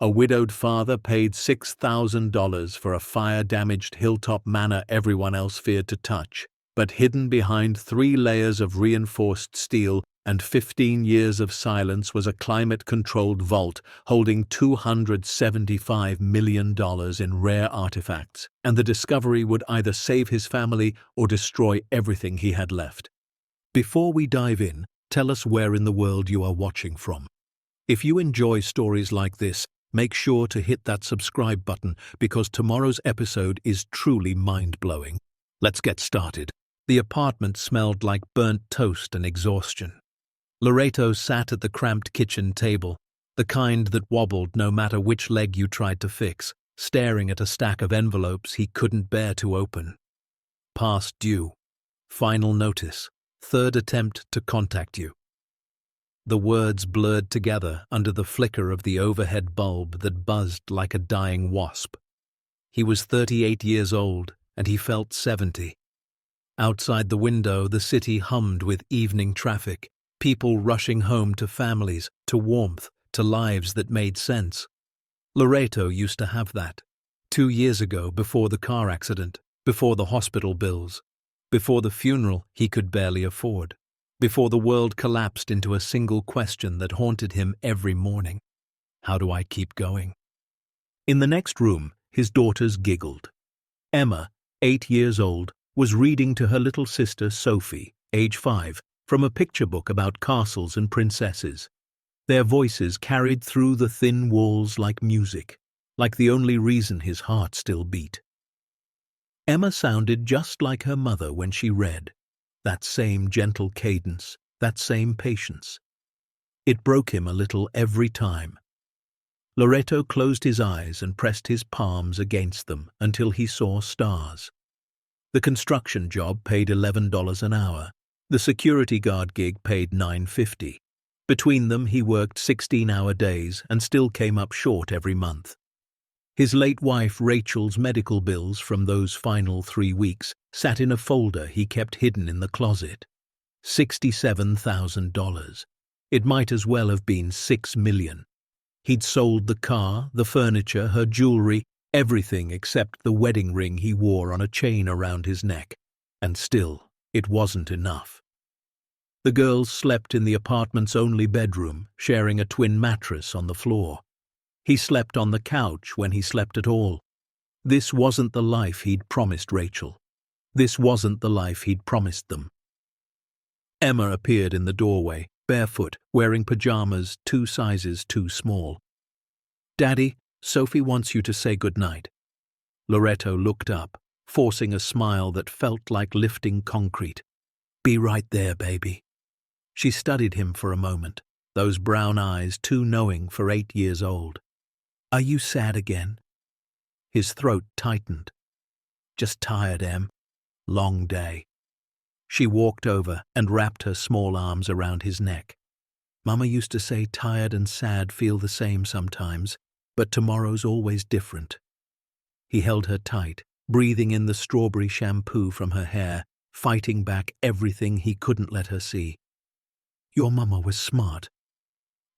A widowed father paid $6,000 for a fire-damaged Hilltop Manor everyone else feared to touch, but hidden behind 3 layers of reinforced steel and 15 years of silence was a climate-controlled vault holding $275 million in rare artifacts, and the discovery would either save his family or destroy everything he had left. Before we dive in, tell us where in the world you are watching from. If you enjoy stories like this, make sure to hit that subscribe button because tomorrow's episode is truly mind-blowing. Let's get started. The apartment smelled like burnt toast and exhaustion. Loreto sat at the cramped kitchen table, the kind that wobbled no matter which leg you tried to fix, staring at a stack of envelopes he couldn't bear to open. Past due. Final notice. 3rd attempt to contact you. The words blurred together under the flicker of the overhead bulb that buzzed like a dying wasp. He was 38 years old, and he felt 70. Outside the window, the city hummed with evening traffic, people rushing home to families, to warmth, to lives that made sense. Loreto used to have that. 2 years ago, before the car accident, before the hospital bills, before the funeral he could barely afford, before the world collapsed into a single question that haunted him every morning. How do I keep going? In the next room, his daughters giggled. Emma, 8 years old, was reading to her little sister Sophie, age 5, from a picture book about castles and princesses. Their voices carried through the thin walls like music, like the only reason his heart still beat. Emma sounded just like her mother when she read. That same gentle cadence, that same patience. It broke him a little every time. Loreto closed his eyes and pressed his palms against them until he saw stars. The construction job paid $11 an hour. The security guard gig paid $9.50. Between them, he worked 16-hour days and still came up short every month. His late wife Rachel's medical bills from those final 3 weeks sat in a folder he kept hidden in the closet. $67,000. It might as well have been $6 million. He'd sold the car, the furniture, her jewelry, everything except the wedding ring he wore on a chain around his neck. And still, it wasn't enough. The girls slept in the apartment's only bedroom, sharing a twin mattress on the floor. He slept on the couch when he slept at all. This wasn't the life he'd promised Rachel. This wasn't the life he'd promised them. Emma appeared in the doorway, barefoot, wearing pajamas 2 sizes too small. "Daddy, Sophie wants you to say goodnight." Loreto looked up, forcing a smile that felt like lifting concrete. "Be right there, baby." She studied him for a moment, those brown eyes too knowing for 8 years old. "Are you sad again?" His throat tightened. "Just tired, Em. Long day." She walked over and wrapped her small arms around his neck. "Mama used to say tired and sad feel the same sometimes, but tomorrow's always different." He held her tight, breathing in the strawberry shampoo from her hair, fighting back everything he couldn't let her see. "Your mama was smart."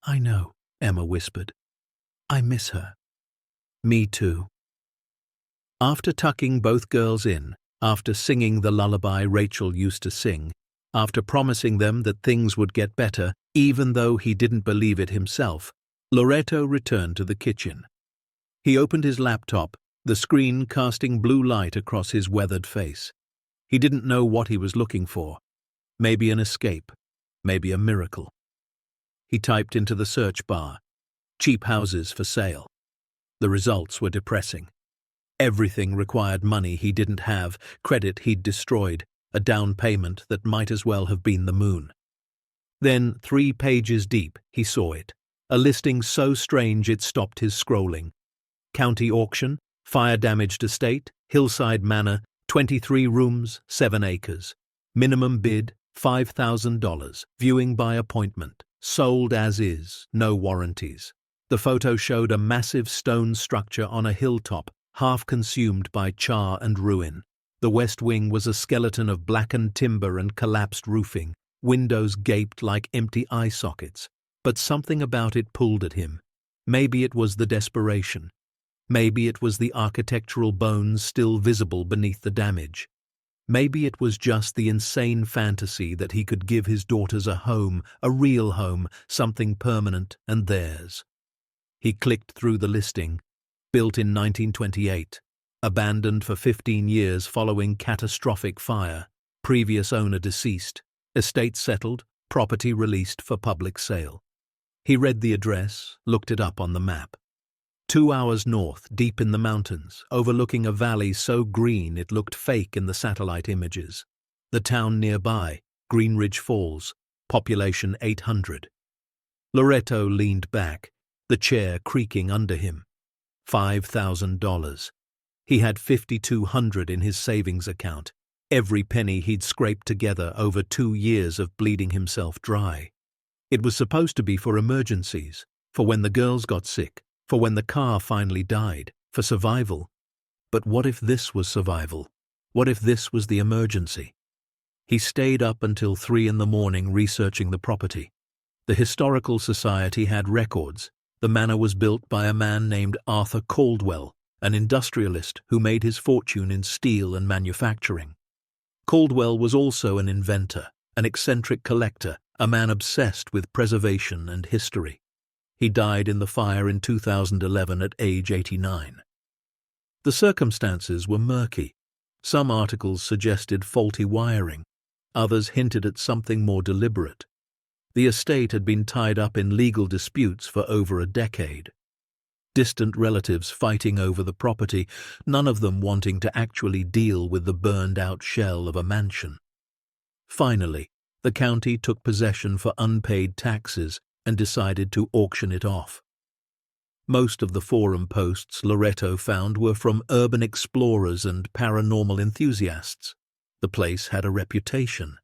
"I know," Emma whispered. "I miss her." "Me too." After tucking both girls in, after singing the lullaby Rachel used to sing, after promising them that things would get better, even though he didn't believe it himself, Loreto returned to the kitchen. He opened his laptop, the screen casting blue light across his weathered face. He didn't know what he was looking for. Maybe an escape, maybe a miracle. He typed into the search bar, "cheap houses for sale." The results were depressing. Everything required money he didn't have, credit he'd destroyed, a down payment that might as well have been the moon. Then, 3 pages deep, he saw it, a listing so strange it stopped his scrolling. County auction, fire-damaged estate, Hillside Manor, 23 rooms, 7 acres. Minimum bid, $5,000, viewing by appointment. Sold as is, no warranties. The photo showed a massive stone structure on a hilltop, half consumed by char and ruin. The west wing was a skeleton of blackened timber and collapsed roofing. Windows gaped like empty eye sockets. But something about it pulled at him. Maybe it was the desperation. Maybe it was the architectural bones still visible beneath the damage. Maybe it was just the insane fantasy that he could give his daughters a home, a real home, something permanent and theirs. He clicked through the listing. Built in 1928. Abandoned for 15 years following catastrophic fire. Previous owner deceased. Estate settled. Property released for public sale. He read the address, looked it up on the map. 2 hours north, deep in the mountains, overlooking a valley so green it looked fake in the satellite images. The town nearby, Greenridge Falls, population 800. Loreto leaned back, the chair creaking under him. $5,000. He had $5,200 in his savings account, every penny he'd scraped together over 2 years of bleeding himself dry. It was supposed to be for emergencies, for when the girls got sick, for when the car finally died, for survival. But what if this was survival? What if this was the emergency? He stayed up until 3 in the morning researching the property. The Historical Society had records. The manor was built by a man named Arthur Caldwell, an industrialist who made his fortune in steel and manufacturing. Caldwell was also an inventor, an eccentric collector, a man obsessed with preservation and history. He died in the fire in 2011 at age 89. The circumstances were murky. Some articles suggested faulty wiring. Others hinted at something more deliberate. The estate had been tied up in legal disputes for over a decade. Distant relatives fighting over the property, none of them wanting to actually deal with the burned-out shell of a mansion. Finally, the county took possession for unpaid taxes and decided to auction it off. Most of the forum posts Loreto found were from urban explorers and paranormal enthusiasts. The place had a reputation.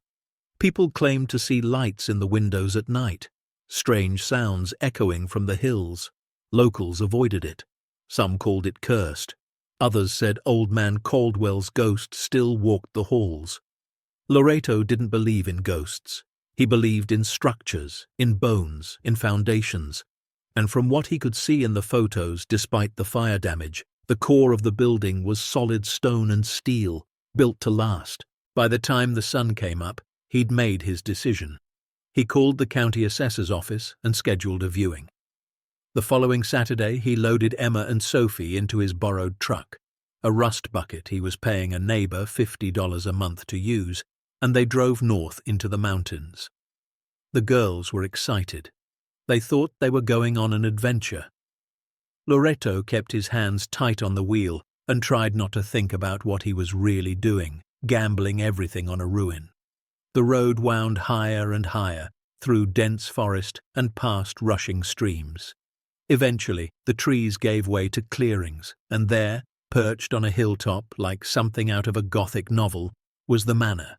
People claimed to see lights in the windows at night, strange sounds echoing from the hills. Locals avoided it. Some called it cursed. Others said Old Man Caldwell's ghost still walked the halls. Loreto didn't believe in ghosts. He believed in structures, in bones, in foundations. And from what he could see in the photos, despite the fire damage, the core of the building was solid stone and steel, built to last. By the time the sun came up, he'd made his decision. He called the county assessor's office and scheduled a viewing. The following Saturday, he loaded Emma and Sophie into his borrowed truck, a rust bucket he was paying a neighbor $50 a month to use, and they drove north into the mountains. The girls were excited. They thought they were going on an adventure. Loreto kept his hands tight on the wheel and tried not to think about what he was really doing, gambling everything on a ruin. The road wound higher and higher, through dense forest and past rushing streams. Eventually, the trees gave way to clearings, and there, perched on a hilltop like something out of a Gothic novel, was the manor.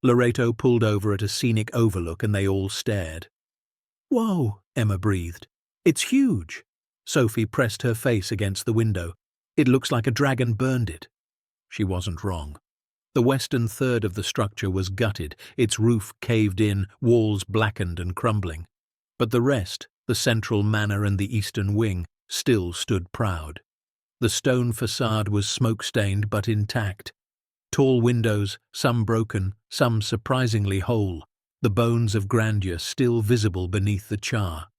Loreto pulled over at a scenic overlook and they all stared. "Whoa," Emma breathed. "It's huge." Sophie pressed her face against the window. "It looks like a dragon burned it." She wasn't wrong. The western third of the structure was gutted, its roof caved in, walls blackened and crumbling. But the rest, the central manor and the eastern wing, still stood proud. The stone facade was smoke-stained but intact. Tall windows, some broken, some surprisingly whole, the bones of grandeur still visible beneath the char.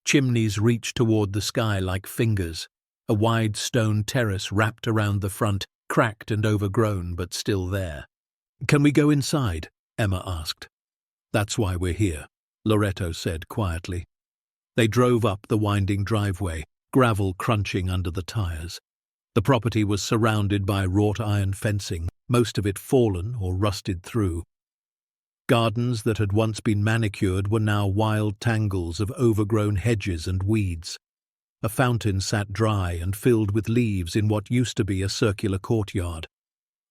Chimneys reached toward the sky like fingers. A wide stone terrace wrapped around the front, cracked and overgrown but still there. "Can we go inside?" Emma asked. "That's why we're here," Loreto said quietly. They drove up the winding driveway, gravel crunching under the tires. The property was surrounded by wrought iron fencing, most of it fallen or rusted through. Gardens that had once been manicured were now wild tangles of overgrown hedges and weeds. A fountain sat dry and filled with leaves in what used to be a circular courtyard.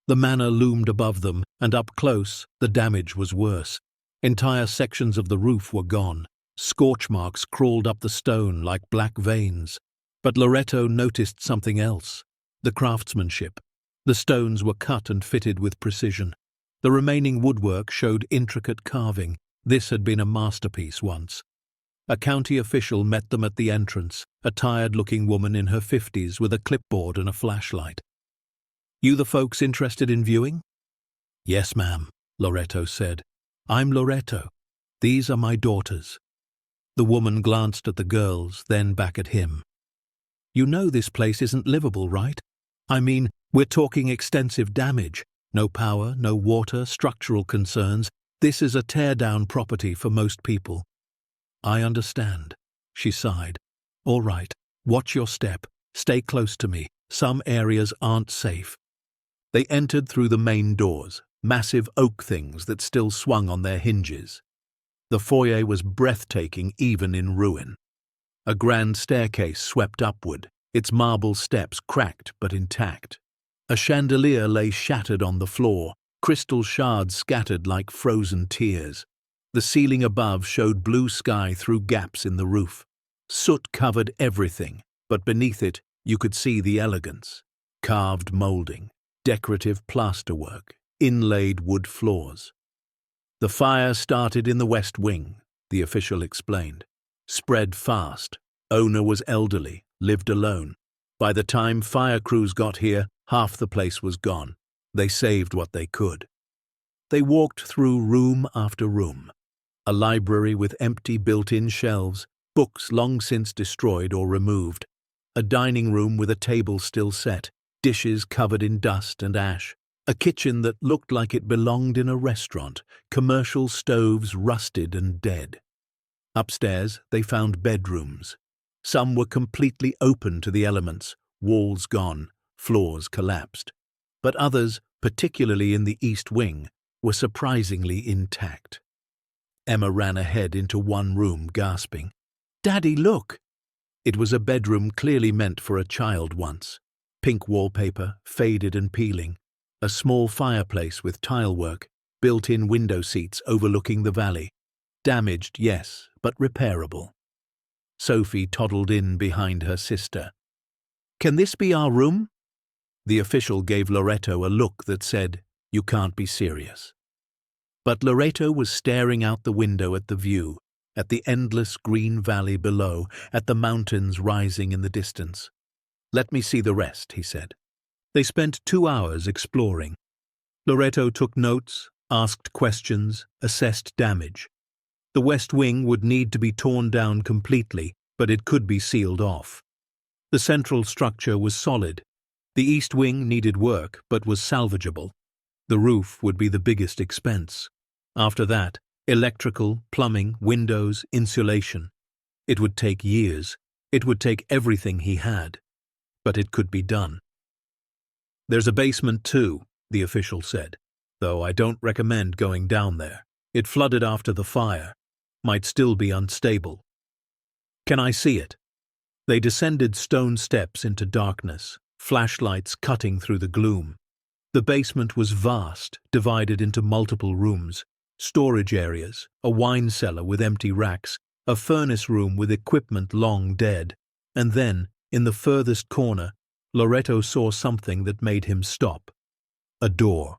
The manor loomed above them, and up close, the damage was worse. Entire sections of the roof were gone. Scorch marks crawled up the stone like black veins. But Loreto noticed something else: the craftsmanship. The stones were cut and fitted with precision. The remaining woodwork showed intricate carving. This had been a masterpiece once. A county official met them at the entrance, a tired-looking woman in her 50s with a clipboard and a flashlight. "You the folks interested in viewing?" "Yes, ma'am," Loretto said. "I'm Loretto. These are my daughters." The woman glanced at the girls, then back at him. "You know this place isn't livable, right? I mean, we're talking extensive damage. No power, no water, structural concerns. This is a tear-down property for most people." "I understand," she sighed. "All right, watch your step. Stay close to me. Some areas aren't safe." They entered through the main doors, massive oak things that still swung on their hinges. The foyer was breathtaking even in ruin. A grand staircase swept upward, its marble steps cracked but intact. A chandelier lay shattered on the floor, crystal shards scattered like frozen tears. The ceiling above showed blue sky through gaps in the roof. Soot covered everything, but beneath it you could see the elegance. Carved molding, decorative plasterwork, inlaid wood floors. "The fire started in the west wing," the official explained. "Spread fast. Owner was elderly, lived alone. By the time fire crews got here, half the place was gone. They saved what they could." They walked through room after room. A library with empty built-in shelves, books long since destroyed or removed. A dining room with a table still set, dishes covered in dust and ash. A kitchen that looked like it belonged in a restaurant, commercial stoves rusted and dead. Upstairs, they found bedrooms. Some were completely open to the elements, walls gone, floors collapsed. But others, particularly in the east wing, were surprisingly intact. Emma ran ahead into one room, gasping, "Daddy, look!" It was a bedroom clearly meant for a child once. Pink wallpaper, faded and peeling. A small fireplace with tilework, built-in window seats overlooking the valley. Damaged, yes, but repairable. Sophie toddled in behind her sister. "Can this be our room?" The official gave Loretto a look that said, "You can't be serious." But Loretto was staring out the window at the view, at the endless green valley below, at the mountains rising in the distance. "Let me see the rest," he said. They spent 2 hours exploring. Loretto took notes, asked questions, assessed damage. The west wing would need to be torn down completely, but it could be sealed off. The central structure was solid. The east wing needed work, but was salvageable. The roof would be the biggest expense. After that, electrical, plumbing, windows, insulation. It would take years. It would take everything he had. But it could be done. "There's a basement too," the official said, "though I don't recommend going down there. It flooded after the fire. Might still be unstable." "Can I see it?" They descended stone steps into darkness, flashlights cutting through the gloom. The basement was vast, divided into multiple rooms. Storage areas, a wine cellar with empty racks, a furnace room with equipment long dead, and then, in the furthest corner, Loretto saw something that made him stop. A door.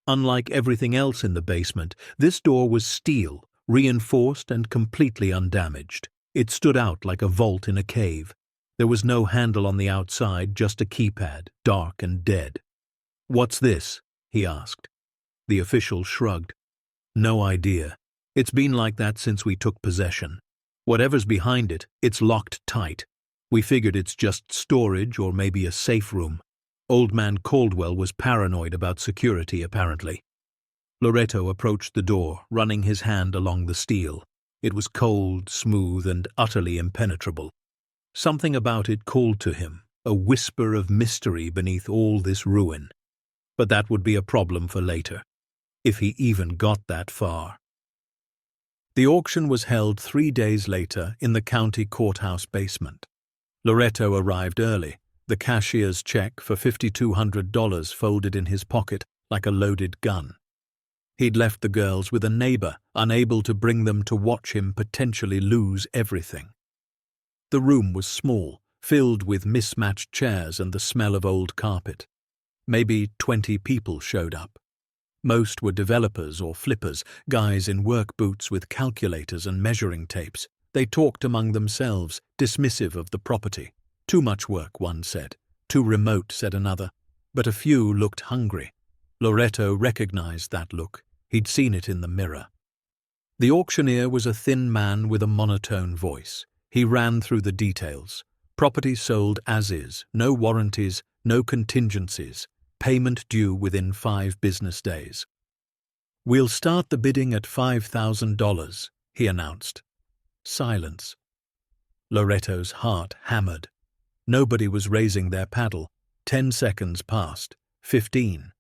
Unlike everything else in the basement, this door was steel, reinforced and completely undamaged. It stood out like a vault in a cave. There was no handle on the outside, just a keypad, dark and dead. "What's this?" he asked. The official shrugged. "No idea. It's been like that since we took possession. Whatever's behind it, it's locked tight. We figured it's just storage or maybe a safe room. Old man Caldwell was paranoid about security, apparently." Loretto approached the door, running his hand along the steel. It was cold, smooth, and utterly impenetrable. Something about it called to him, a whisper of mystery beneath all this ruin. But that would be a problem for later, if he even got that far. The auction was held 3 days later in the county courthouse basement. Loretto arrived early, the cashier's check for $5,200 folded in his pocket like a loaded gun. He'd left the girls with a neighbor, unable to bring them to watch him potentially lose everything. The room was small, filled with mismatched chairs and the smell of old carpet. Maybe 20 people showed up. Most were developers or flippers, guys in work boots with calculators and measuring tapes. They talked among themselves, dismissive of the property. Too much work, one said. Too remote, said another. But a few looked hungry. Loreto recognized that look. He'd seen it in the mirror. The auctioneer was a thin man with a monotone voice. He ran through the details. Property sold as is, no warranties, no contingencies. Payment due within 5 business days. "We'll start the bidding at $5,000, he announced. Silence. Loreto's heart hammered. Nobody was raising their paddle. 10 seconds passed. 15.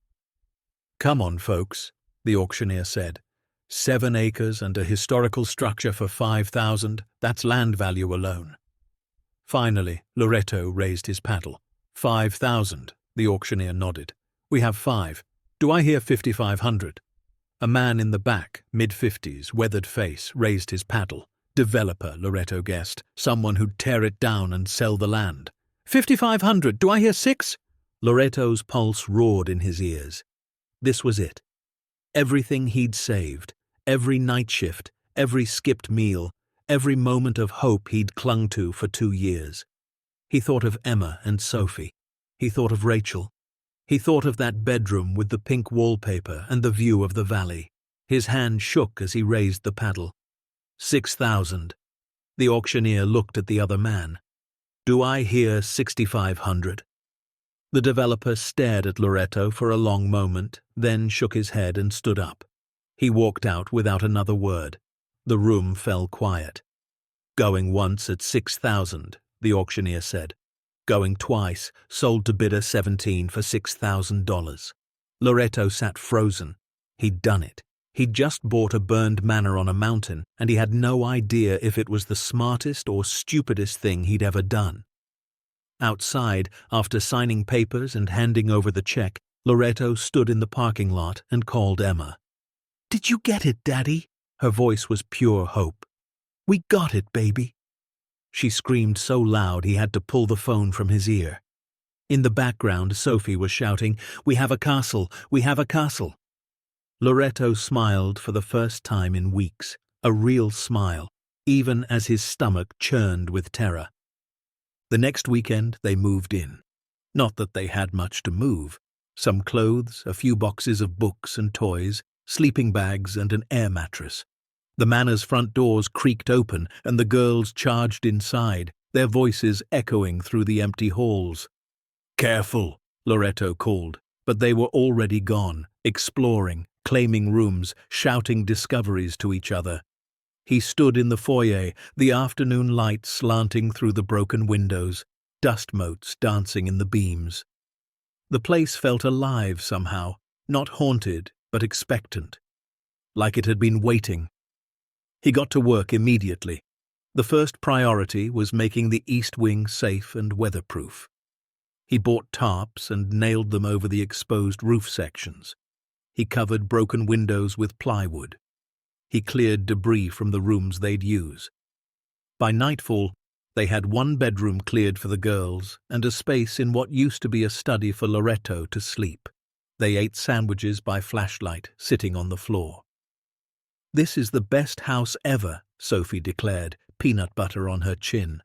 "Come on, folks," the auctioneer said. 7 acres and a historical structure for 5,000, that's land value alone. Finally, Loreto raised his paddle. 5,000, the auctioneer nodded. "We have 5. Do I hear 5,500? A man in the back, mid-50s, weathered face, raised his paddle. Developer, Loreto guessed, someone who'd tear it down and sell the land. 5,500, do I hear 6? Loreto's pulse roared in his ears. This was it. Everything he'd saved, every night shift, every skipped meal, every moment of hope he'd clung to for 2 years. He thought of Emma and Sophie. He thought of Rachel. He thought of that bedroom with the pink wallpaper and the view of the valley. His hand shook as he raised the paddle. 6,000. The auctioneer looked at the other man. Do I hear 6,500? The developer stared at Loreto for a long moment, then shook his head and stood up. He walked out without another word. The room fell quiet. Going once at 6,000, the auctioneer said. Going twice, sold to bidder 17 for $6,000. Loreto sat frozen. He'd done it. He'd just bought a burned manor on a mountain, and he had no idea if it was the smartest or stupidest thing he'd ever done. Outside, after signing papers and handing over the check, Loreto stood in the parking lot and called Emma. "Did you get it, Daddy?" Her voice was pure hope. "We got it, baby." She screamed so loud he had to pull the phone from his ear. In the background, Sophie was shouting, "We have a castle! We have a castle!" Loreto smiled for the first time in weeks, a real smile, even as his stomach churned with terror. The next weekend they moved in. Not that they had much to move. Some clothes, a few boxes of books and toys, sleeping bags and an air mattress. The manor's front doors creaked open and the girls charged inside, their voices echoing through the empty halls. "Careful," Loreto called, but they were already gone, exploring, claiming rooms, shouting discoveries to each other. He stood in the foyer, the afternoon light slanting through the broken windows, dust motes dancing in the beams. The place felt alive somehow, not haunted, but expectant. Like it had been waiting. He got to work immediately. The first priority was making the east wing safe and weatherproof. He bought tarps and nailed them over the exposed roof sections. He covered broken windows with plywood. He cleared debris from the rooms they'd use. By nightfall, they had one bedroom cleared for the girls and a space in what used to be a study for Loreto to sleep. They ate sandwiches by flashlight, sitting on the floor. "This is the best house ever," Sophie declared, peanut butter on her chin.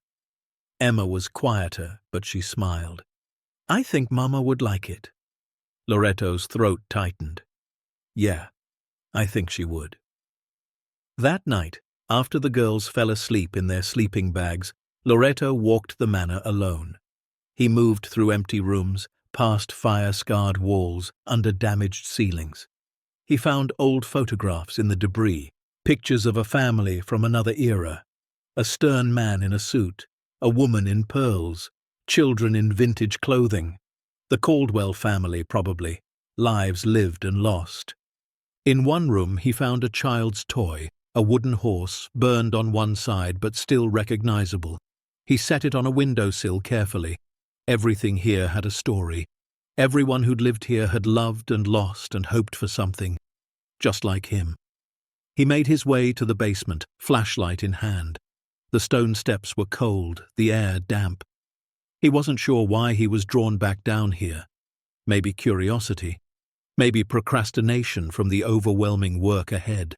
Emma was quieter, but she smiled. "I think Mama would like it." Loreto's throat tightened. "Yeah, I think she would." That night, after the girls fell asleep in their sleeping bags, Loreto walked the manor alone. He moved through empty rooms, past fire-scarred walls, under damaged ceilings. He found old photographs in the debris, pictures of a family from another era, a stern man in a suit, a woman in pearls, children in vintage clothing. The Caldwell family, probably, lives lived and lost. In one room he found a child's toy, a wooden horse, burned on one side but still recognizable. He set it on a windowsill carefully. Everything here had a story. Everyone who'd lived here had loved and lost and hoped for something, just like him. He made his way to the basement, flashlight in hand. The stone steps were cold, the air damp. He wasn't sure why he was drawn back down here. Maybe curiosity. Maybe procrastination from the overwhelming work ahead.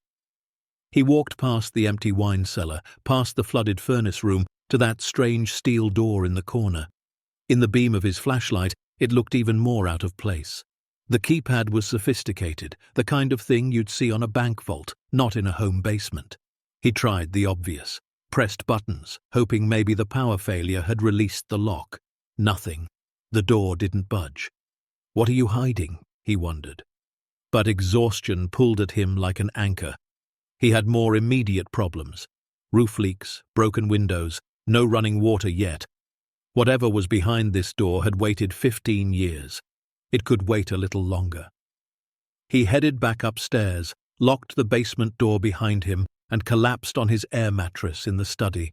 He walked past the empty wine cellar, past the flooded furnace room, to that strange steel door in the corner. In the beam of his flashlight, it looked even more out of place. The keypad was sophisticated, the kind of thing you'd see on a bank vault, not in a home basement. He tried the obvious, pressed buttons, hoping maybe the power failure had released the lock. Nothing. The door didn't budge. What are you hiding? He wondered. But exhaustion pulled at him like an anchor. He had more immediate problems. Roof leaks, broken windows, no running water yet. Whatever was behind this door had waited 15 years. It could wait a little longer. He headed back upstairs, locked the basement door behind him, and collapsed on his air mattress in the study.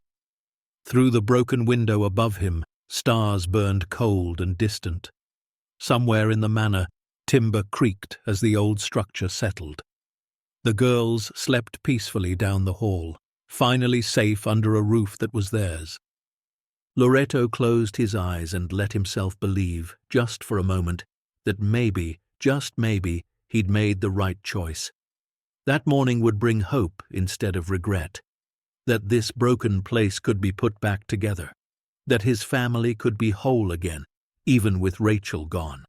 Through the broken window above him, stars burned cold and distant. Somewhere in the manor, timber creaked as the old structure settled. The girls slept peacefully down the hall, finally safe under a roof that was theirs. Loreto closed his eyes and let himself believe, just for a moment, that maybe, just maybe, he'd made the right choice. That morning would bring hope instead of regret. That this broken place could be put back together. That his family could be whole again, even with Rachel gone.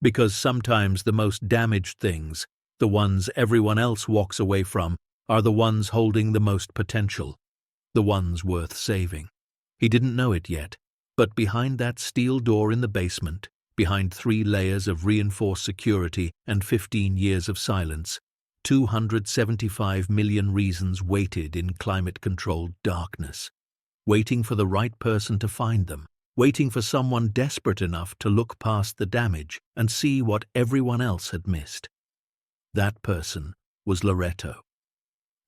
Because sometimes the most damaged things, the ones everyone else walks away from, are the ones holding the most potential. The ones worth saving. He didn't know it yet, but behind that steel door in the basement, behind 3 layers of reinforced security and 15 years of silence, 275 million reasons waited in climate-controlled darkness, waiting for the right person to find them, waiting for someone desperate enough to look past the damage and see what everyone else had missed. That person was Loreto.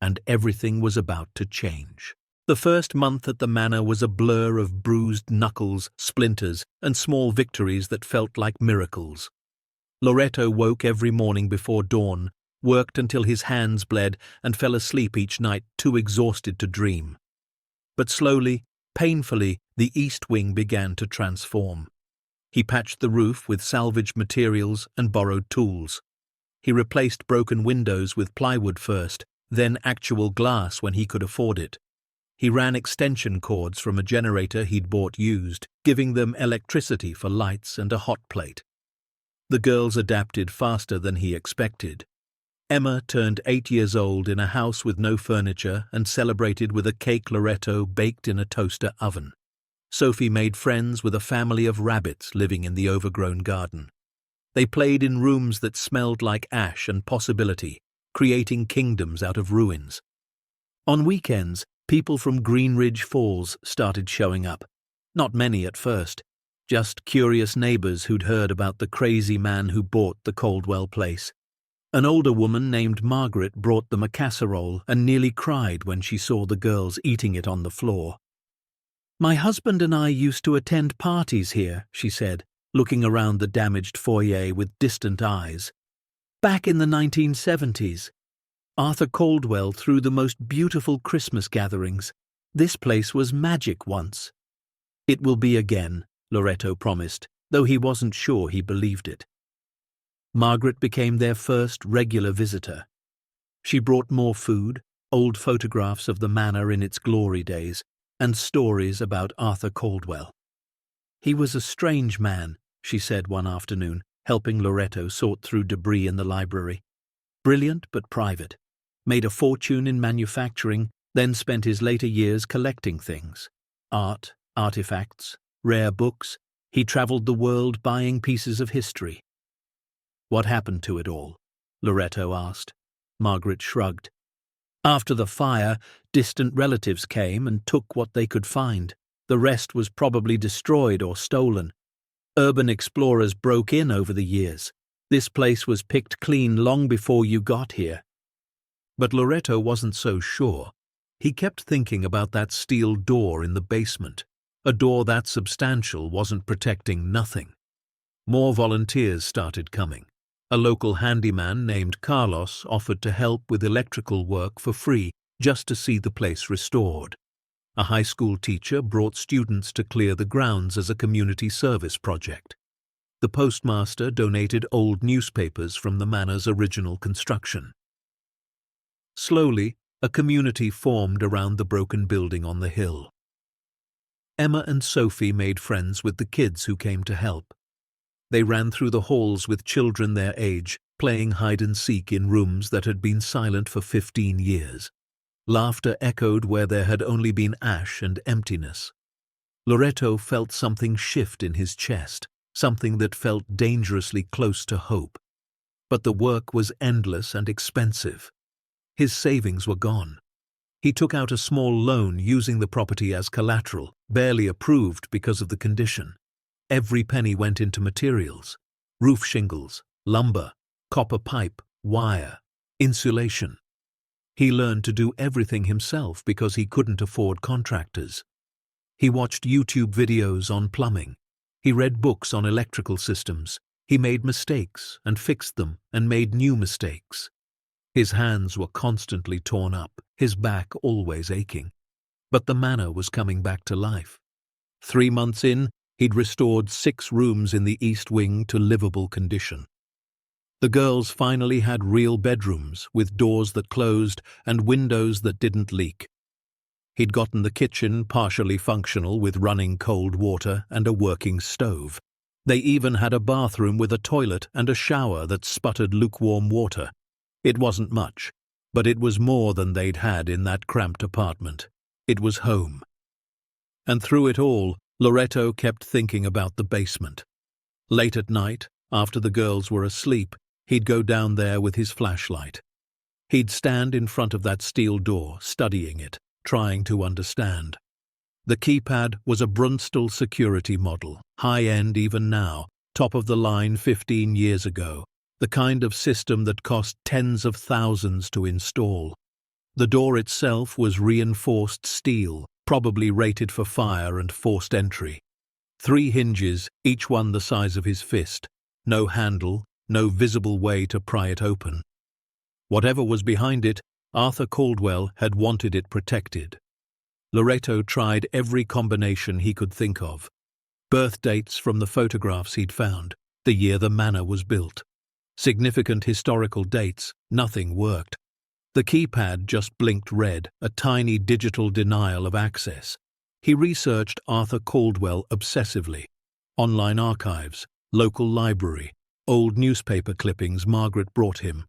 And everything was about to change. The first month at the manor was a blur of bruised knuckles, splinters, and small victories that felt like miracles. Loreto woke every morning before dawn, worked until his hands bled, and fell asleep each night too exhausted to dream. But slowly, painfully, the east wing began to transform. He patched the roof with salvaged materials and borrowed tools. He replaced broken windows with plywood first, then actual glass when he could afford it. He ran extension cords from a generator he'd bought used, giving them electricity for lights and a hot plate. The girls adapted faster than he expected. Emma turned 8 years old in a house with no furniture and celebrated with a cake Loreto baked in a toaster oven. Sophie made friends with a family of rabbits living in the overgrown garden. They played in rooms that smelled like ash and possibility, creating kingdoms out of ruins. On weekends, people from Greenridge Falls started showing up. Not many at first, just curious neighbors who'd heard about the crazy man who bought the Caldwell place. An older woman named Margaret brought them a casserole and nearly cried when she saw the girls eating it on the floor. "My husband and I used to attend parties here," she said, looking around the damaged foyer with distant eyes. "Back in the 1970s. Arthur Caldwell threw the most beautiful Christmas gatherings. This place was magic once." "It will be again," Loreto promised, though he wasn't sure he believed it. Margaret became their first regular visitor. She brought more food, old photographs of the manor in its glory days, and stories about Arthur Caldwell. "He was a strange man," she said one afternoon, helping Loreto sort through debris in the library. "Brilliant but private. Made a fortune in manufacturing, then spent his later years collecting things. Art, artifacts, rare books. He traveled the world buying pieces of history." "What happened to it all?" Loreto asked. Margaret shrugged. "After the fire, distant relatives came and took what they could find. The rest was probably destroyed or stolen. Urban explorers broke in over the years. This place was picked clean long before you got here." But Loreto wasn't so sure. He kept thinking about that steel door in the basement. A door that substantial wasn't protecting nothing. More volunteers started coming. A local handyman named Carlos offered to help with electrical work for free just to see the place restored. A high school teacher brought students to clear the grounds as a community service project. The postmaster donated old newspapers from the manor's original construction. Slowly, A community formed around the broken building on the hill. Emma and Sophie made friends with the kids who came to help. They ran through the halls with children their age, playing hide-and-seek in rooms that had been silent for 15 years. Laughter echoed where there had only been ash and emptiness. Loreto felt something shift in his chest, something that felt dangerously close to hope. But the work was endless and expensive. His savings were gone. He took out a small loan using the property as collateral, barely approved because of the condition. Every penny went into materials: roof shingles, lumber, copper pipe, wire, insulation. He learned to do everything himself because he couldn't afford contractors. He watched YouTube videos on plumbing. He read books on electrical systems. He made mistakes and fixed them and made new mistakes. His hands were constantly torn up, his back always aching. But the manor was coming back to life. 3 months in, he'd restored 6 rooms in the east wing to livable condition. The girls finally had real bedrooms with doors that closed and windows that didn't leak. He'd gotten the kitchen partially functional with running cold water and a working stove. They even had a bathroom with a toilet and a shower that sputtered lukewarm water. It wasn't much, but it was more than they'd had in that cramped apartment. It was home. And through it all, Loreto kept thinking about the basement. Late at night, after the girls were asleep, he'd go down there with his flashlight. He'd stand in front of that steel door, studying it, trying to understand. The keypad was a Brunstall security model, high-end even now, top of the line 15 years ago, the kind of system that cost tens of thousands to install. The door itself was reinforced steel, probably rated for fire and forced entry. 3 hinges, each one the size of his fist, no handle, no visible way to pry it open. Whatever was behind it, Arthur Caldwell had wanted it protected. Loreto tried every combination he could think of. Birth dates from the photographs he'd found, the year the manor was built. Significant historical dates, nothing worked. The keypad just blinked red, a tiny digital denial of access. He researched Arthur Caldwell obsessively. Online archives, local library, old newspaper clippings Margaret brought him.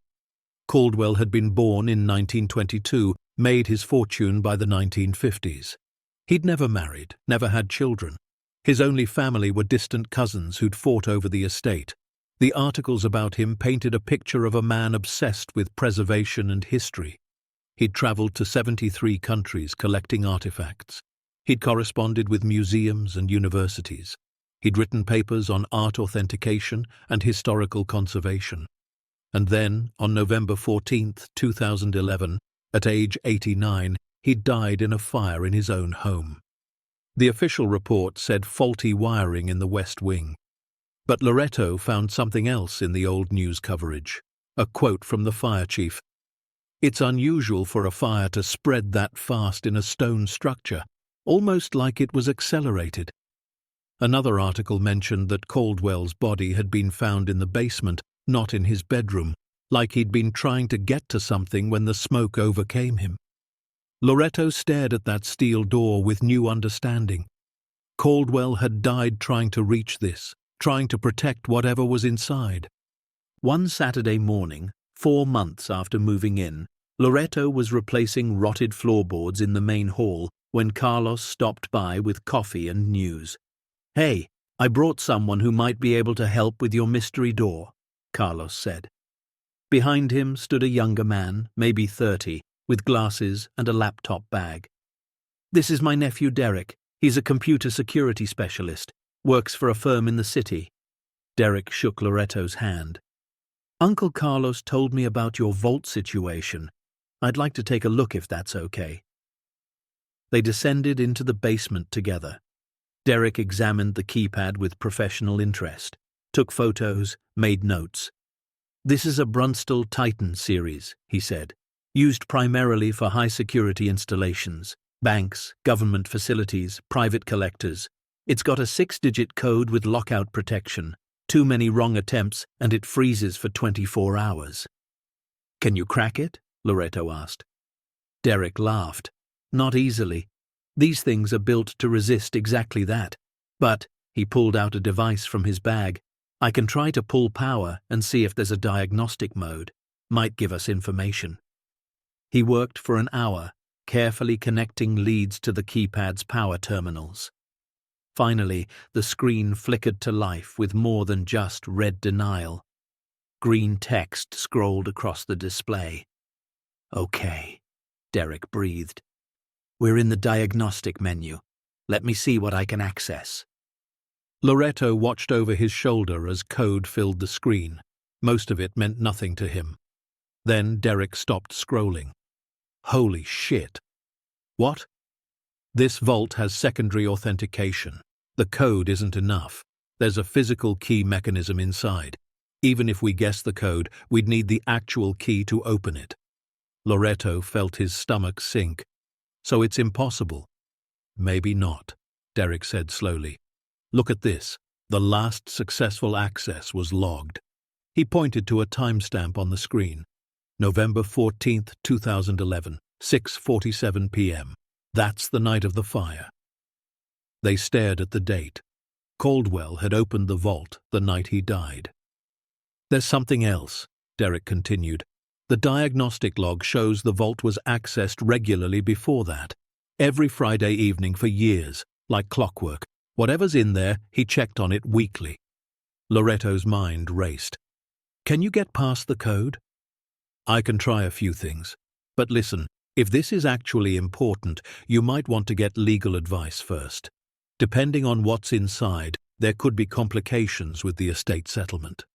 Caldwell had been born in 1922, made his fortune by the 1950s. He'd never married, never had children. His only family were distant cousins who'd fought over the estate. The articles about him painted a picture of a man obsessed with preservation and history. He'd traveled to 73 countries collecting artifacts. He'd corresponded with museums and universities. He'd written papers on art authentication and historical conservation. And then, on November 14, 2011, at age 89, he'd died in a fire in his own home. The official report said faulty wiring in the West Wing. But Loreto found something else in the old news coverage. A quote from the fire chief. "It's unusual for a fire to spread that fast in a stone structure, almost like it was accelerated." Another article mentioned that Caldwell's body had been found in the basement, not in his bedroom, like he'd been trying to get to something when the smoke overcame him. Loreto stared at that steel door with new understanding. Caldwell had died trying to reach this, trying to protect whatever was inside. One Saturday morning, 4 months after moving in, Loreto was replacing rotted floorboards in the main hall when Carlos stopped by with coffee and news. "Hey, I brought someone who might be able to help with your mystery door," Carlos said. Behind him stood a younger man, maybe 30, with glasses and a laptop bag. "This is my nephew Derek. He's a computer security specialist. Works for a firm in the city." Derek shook Loreto's hand. "Uncle Carlos told me about your vault situation. I'd like to take a look if that's okay." They descended into the basement together. Derek examined the keypad with professional interest, took photos, made notes. "This is a Brunstall Titan series," he said, "used primarily for high-security installations, banks, government facilities, private collectors. It's got a 6-digit code with lockout protection. Too many wrong attempts, and it freezes for 24 hours. "Can you crack it?" Loreto asked. Derek laughed. Not easily. These things are built to resist exactly that. But, he pulled out a device from his bag. I can try to pull power and see if there's a diagnostic mode. Might give us information. He worked for an hour, carefully connecting leads to the keypad's power terminals. Finally, the screen flickered to life with more than just red denial. Green text scrolled across the display. Okay, Derek breathed. We're in the diagnostic menu. Let me see what I can access. Loretto watched over his shoulder as code filled the screen. Most of it meant nothing to him. Then Derek stopped scrolling. Holy shit. What? This vault has secondary authentication. The code isn't enough. There's a physical key mechanism inside. Even if we guess the code, we'd need the actual key to open it. Loretto felt his stomach sink. So it's impossible. Maybe not, Derek said slowly. Look at this. The last successful access was logged. He pointed to a timestamp on the screen. November 14th, 2011, 6:47 p.m. That's the night of the fire. They stared at the date. Caldwell had opened the vault the night he died. There's something else, Derek continued. The diagnostic log shows the vault was accessed regularly before that. Every Friday evening for years, like clockwork. Whatever's in there, he checked on it weekly. Loretto's mind raced. Can you get past the code? I can try a few things. But listen, if this is actually important, you might want to get legal advice first. Depending on what's inside, there could be complications with the estate settlement.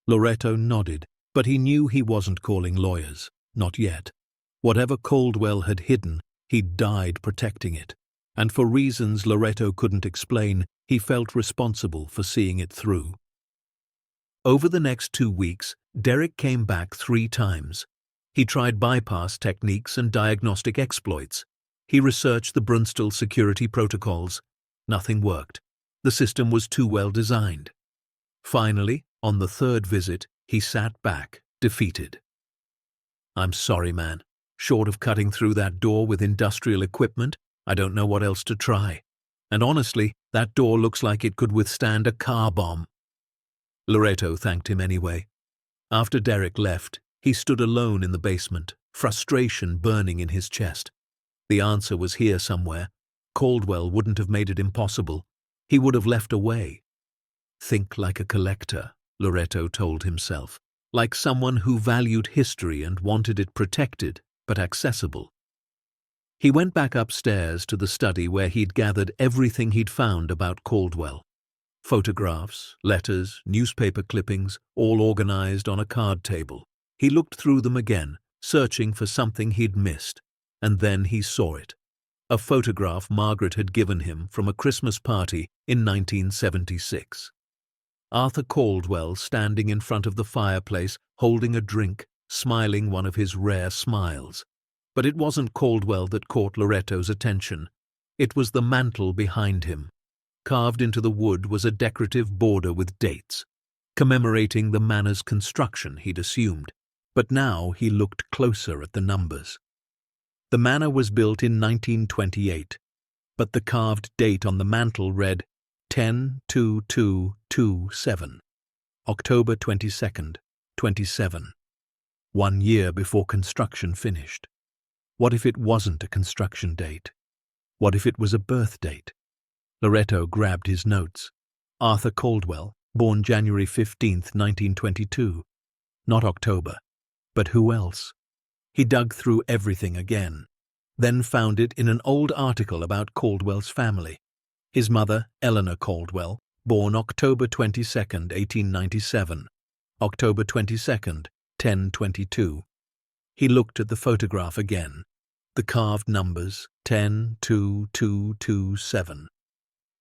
Loretto nodded, but he knew he wasn't calling lawyers. Not yet. Whatever Caldwell had hidden, he'd died protecting it. And for reasons Loretto couldn't explain, he felt responsible for seeing it through. Over the next 2 weeks, Derek came back 3 times. He tried bypass techniques and diagnostic exploits. He researched the Brunstall security protocols. Nothing worked. The system was too well designed. Finally, on the 3rd visit, he sat back, defeated. I'm sorry, man. Short of cutting through that door with industrial equipment, I don't know what else to try. And honestly, that door looks like it could withstand a car bomb. Loretto thanked him anyway. After Derek left, he stood alone in the basement, frustration burning in his chest. The answer was here somewhere. Caldwell wouldn't have made it impossible. He would have left a way. Think like a collector, Loretto told himself, like someone who valued history and wanted it protected, but accessible. He went back upstairs to the study where he'd gathered everything he'd found about Caldwell. Photographs, letters, newspaper clippings, all organized on a card table. He looked through them again, searching for something he'd missed, and then he saw it. A photograph Margaret had given him from a Christmas party in 1976. Arthur Caldwell standing in front of the fireplace, holding a drink, smiling one of his rare smiles. But it wasn't Caldwell that caught Loretto's attention. It was the mantel behind him. Carved into the wood was a decorative border with dates, commemorating the manor's construction, he'd assumed. But now he looked closer at the numbers. The manor was built in 1928, but the carved date on the mantel read 10/22/27, October 22nd, 27. 1 year before construction finished. What if it wasn't a construction date? What if it was a birth date? Loretto grabbed his notes. Arthur Caldwell, born January 15th, 1922. Not October. But who else? He dug through everything again, then found it in an old article about Caldwell's family. His mother, Eleanor Caldwell, born October 22nd, 1897. October 22nd, 10/22. He looked at the photograph again. The carved numbers, 10/2/2/27.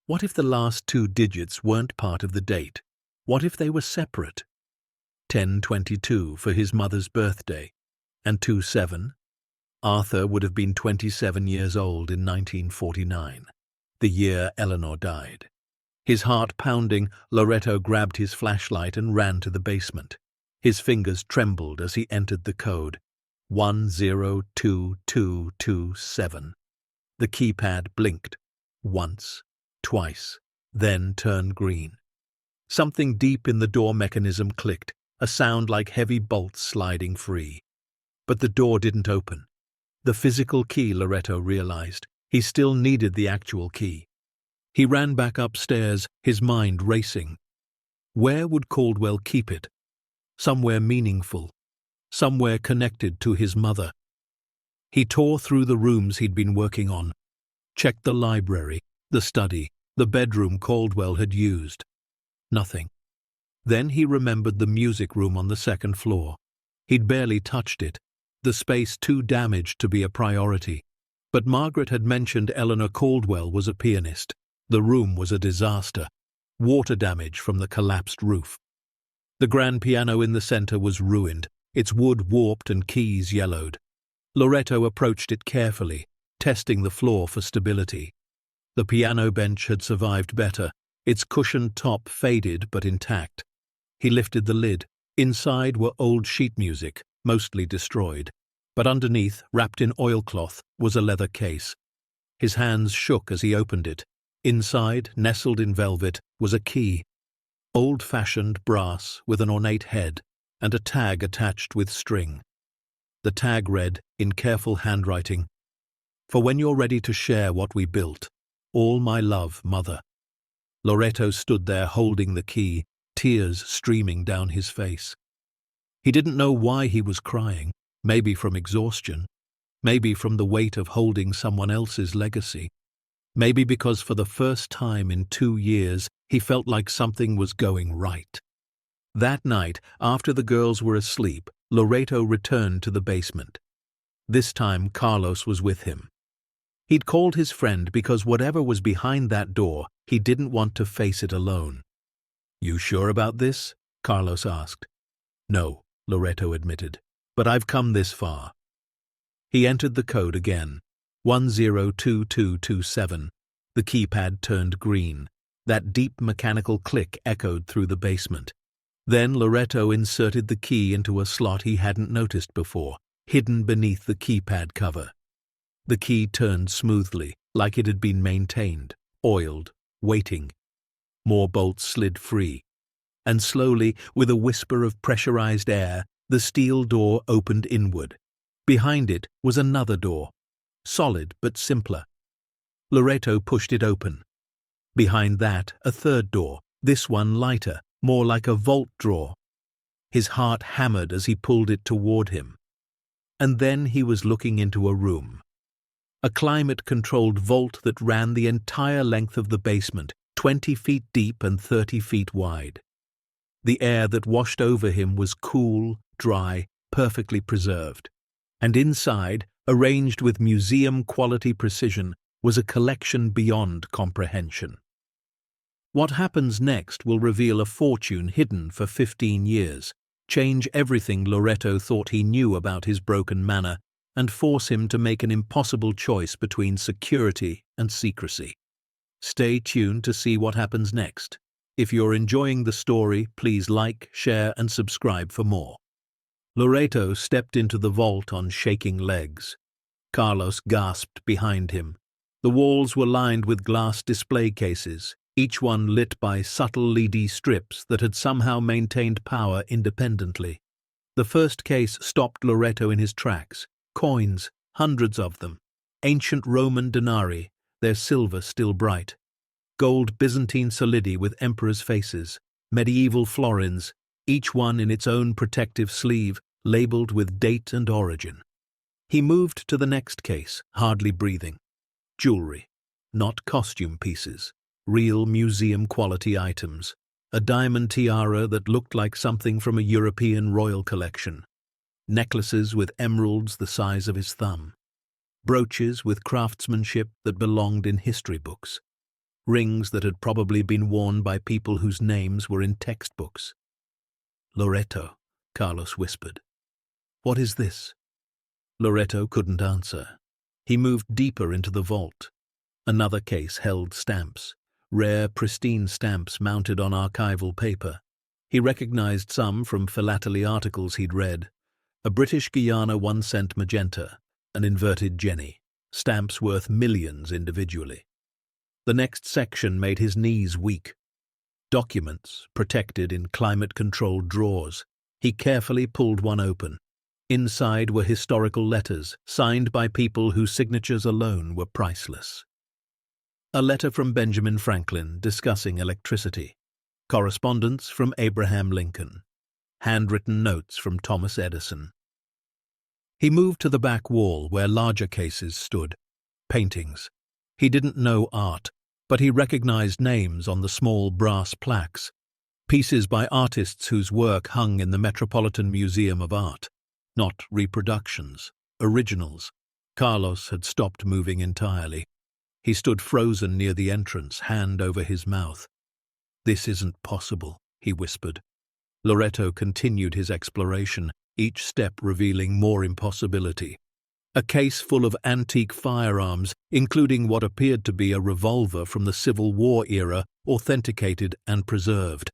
What if the last 2 digits weren't part of the date? What if they were separate? 10/22 for his mother's birthday, and 27. Arthur would have been 27 years old in 1949, the year Eleanor died. His heart pounding, Loretto grabbed his flashlight and ran to the basement. His fingers trembled as he entered the code. 102227. The keypad blinked. Once, twice, then turned green. Something deep in the door mechanism clicked, a sound like heavy bolts sliding free. But the door didn't open. The physical key, Loretto realized. He still needed the actual key. He ran back upstairs, his mind racing. Where would Caldwell keep it? Somewhere meaningful. Somewhere connected to his mother. He tore through the rooms he'd been working on. Checked the library, the study, the bedroom Caldwell had used. Nothing. Then he remembered the music room on the second floor. He'd barely touched it, the space too damaged to be a priority. But Margaret had mentioned Eleanor Caldwell was a pianist. The room was a disaster. Water damage from the collapsed roof. The grand piano in the center was ruined, its wood warped and keys yellowed. Loretto approached it carefully, testing the floor for stability. The piano bench had survived better, its cushioned top faded but intact. He lifted the lid. Inside were old sheet music, mostly destroyed. But underneath, wrapped in oilcloth, was a leather case. His hands shook as he opened it. Inside, nestled in velvet, was a key. Old-fashioned brass with an ornate head and a tag attached with string. The tag read, in careful handwriting, "For when you're ready to share what we built. All my love, Mother." Loretto stood there holding the key, tears streaming down his face. He didn't know why he was crying, maybe from exhaustion, maybe from the weight of holding someone else's legacy, maybe because for the first time in 2 years he felt like something was going right. That night, after the girls were asleep, Loretto returned to the basement. This time Carlos was with him. He'd called his friend because whatever was behind that door, he didn't want to face it alone. "You sure about this?" Carlos asked. "No," Loretto admitted, "but I've come this far." He entered the code again. 102227. The keypad turned green. That deep mechanical click echoed through the basement. Then Loretto inserted the key into a slot he hadn't noticed before, hidden beneath the keypad cover. The key turned smoothly, like it had been maintained, oiled, waiting. More bolts slid free. And slowly, with a whisper of pressurized air, the steel door opened inward. Behind it was another door, solid but simpler. Loretto pushed it open. Behind that, a third door, this one lighter, more like a vault drawer. His heart hammered as he pulled it toward him. And then he was looking into a room. A climate-controlled vault that ran the entire length of the basement, 20 feet deep and 30 feet wide. The air that washed over him was cool, dry, perfectly preserved. And inside, arranged with museum-quality precision, was a collection beyond comprehension. What happens next will reveal a fortune hidden for 15 years, change everything Loretto thought he knew about his broken manor, and force him to make an impossible choice between security and secrecy. Stay tuned to see what happens next. If you're enjoying the story, please like, share, and subscribe for more. Loretto stepped into the vault on shaking legs. Carlos gasped behind him. The walls were lined with glass display cases, each one lit by subtle LED strips that had somehow maintained power independently. The first case stopped Loretto in his tracks. Coins, hundreds of them. Ancient Roman denarii, their silver still bright. Gold Byzantine solidi with emperors' faces. Medieval florins, each one in its own protective sleeve, labeled with date and origin. He moved to the next case, hardly breathing. Jewelry, not costume pieces. Real museum-quality items. A diamond tiara that looked like something from a European royal collection. Necklaces with emeralds the size of his thumb. Brooches with craftsmanship that belonged in history books. Rings that had probably been worn by people whose names were in textbooks. "Loretto," Carlos whispered. "What is this?" Loretto couldn't answer. He moved deeper into the vault. Another case held stamps. Rare, pristine stamps mounted on archival paper. He recognized some from philately articles he'd read. A British Guiana 1-cent magenta, an inverted Jenny, stamps worth millions individually. The next section made his knees weak. Documents, protected in climate-controlled drawers. He carefully pulled one open. Inside were historical letters, signed by people whose signatures alone were priceless. A letter from Benjamin Franklin discussing electricity. Correspondence from Abraham Lincoln. Handwritten notes from Thomas Edison. He moved to the back wall where larger cases stood. Paintings. He didn't know art, but he recognized names on the small brass plaques. Pieces by artists whose work hung in the Metropolitan Museum of Art. Not reproductions, originals. Carlos had stopped moving entirely. He stood frozen near the entrance, hand over his mouth. "This isn't possible," he whispered. Loreto continued his exploration, each step revealing more impossibility. A case full of antique firearms, including what appeared to be a revolver from the Civil War era, authenticated and preserved.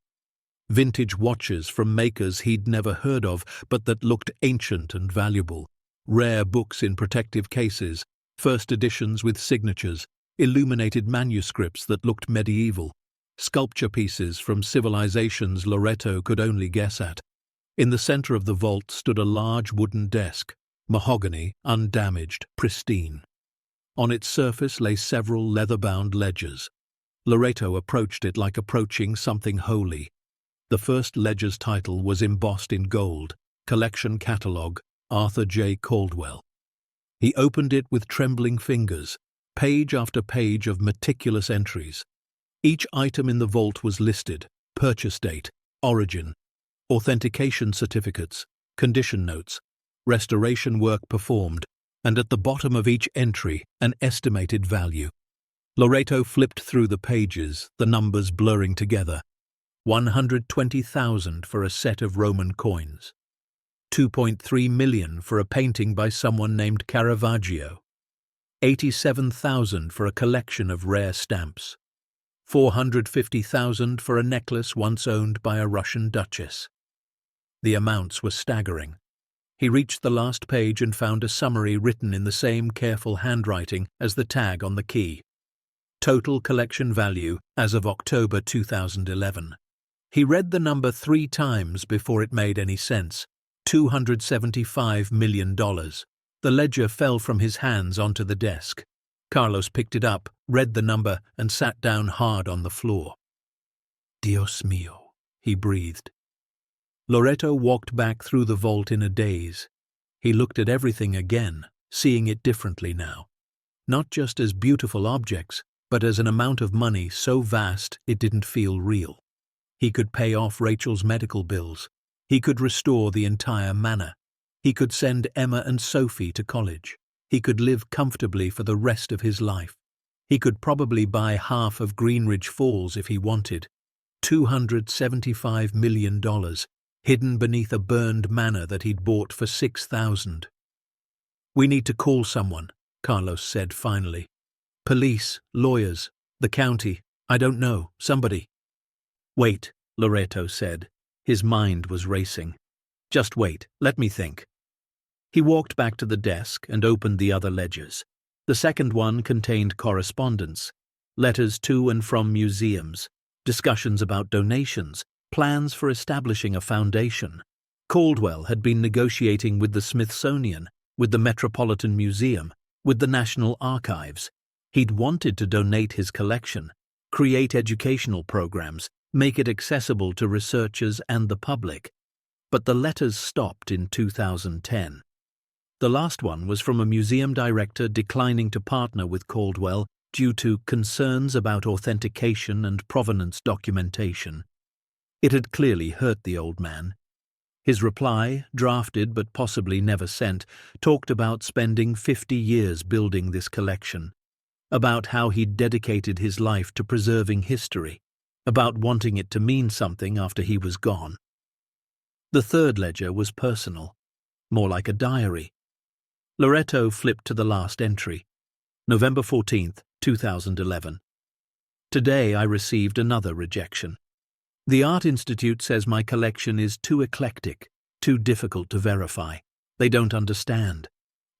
Vintage watches from makers he'd never heard of, but that looked ancient and valuable. Rare books in protective cases, first editions with signatures, illuminated manuscripts that looked medieval. Sculpture pieces from civilizations Loreto could only guess at. In the center of the vault stood a large wooden desk, mahogany, undamaged, pristine. On its surface lay several leather-bound ledgers. Loreto approached it like approaching something holy. The first ledger's title was embossed in gold, Collection Catalogue, Arthur J. Caldwell. He opened it with trembling fingers, page after page of meticulous entries. Each item in the vault was listed: purchase date, origin, authentication certificates, condition notes, restoration work performed, and at the bottom of each entry, an estimated value. Loreto flipped through the pages, the numbers blurring together. 120,000 for a set of Roman coins. 2.3 million for a painting by someone named Caravaggio. 87,000 for a collection of rare stamps. 450,000 for a necklace once owned by a Russian duchess. The amounts were staggering. He reached the last page and found a summary written in the same careful handwriting as the tag on the key. Total collection value as of October 2011. He read the number 3 times before it made any sense. $275 million. The ledger fell from his hands onto the desk. Carlos picked it up, read the number, and sat down hard on the floor. "Dios mío," he breathed. Loreto walked back through the vault in a daze. He looked at everything again, seeing it differently now. Not just as beautiful objects, but as an amount of money so vast it didn't feel real. He could pay off Rachel's medical bills. He could restore the entire manor. He could send Emma and Sophie to college. He could live comfortably for the rest of his life. He could probably buy half of Greenridge Falls if he wanted. $275 million, hidden beneath a burned manor that he'd bought for $6,000. "We need to call someone," Carlos said finally. "Police, lawyers, the county, I don't know, somebody." "Wait," Loreto said. His mind was racing. "Just wait, let me think." He walked back to the desk and opened the other ledgers. The second one contained correspondence, letters to and from museums, discussions about donations, plans for establishing a foundation. Caldwell had been negotiating with the Smithsonian, with the Metropolitan Museum, with the National Archives. He'd wanted to donate his collection, create educational programs, make it accessible to researchers and the public. But the letters stopped in 2010. The last one was from a museum director declining to partner with Caldwell due to concerns about authentication and provenance documentation. It had clearly hurt the old man. His reply, drafted but possibly never sent, talked about spending 50 years building this collection, about how he'd dedicated his life to preserving history, about wanting it to mean something after he was gone. The third ledger was personal, more like a diary. Loreto flipped to the last entry. November 14th, 2011. Today I received another rejection. The Art Institute says my collection is too eclectic, too difficult to verify. They don't understand.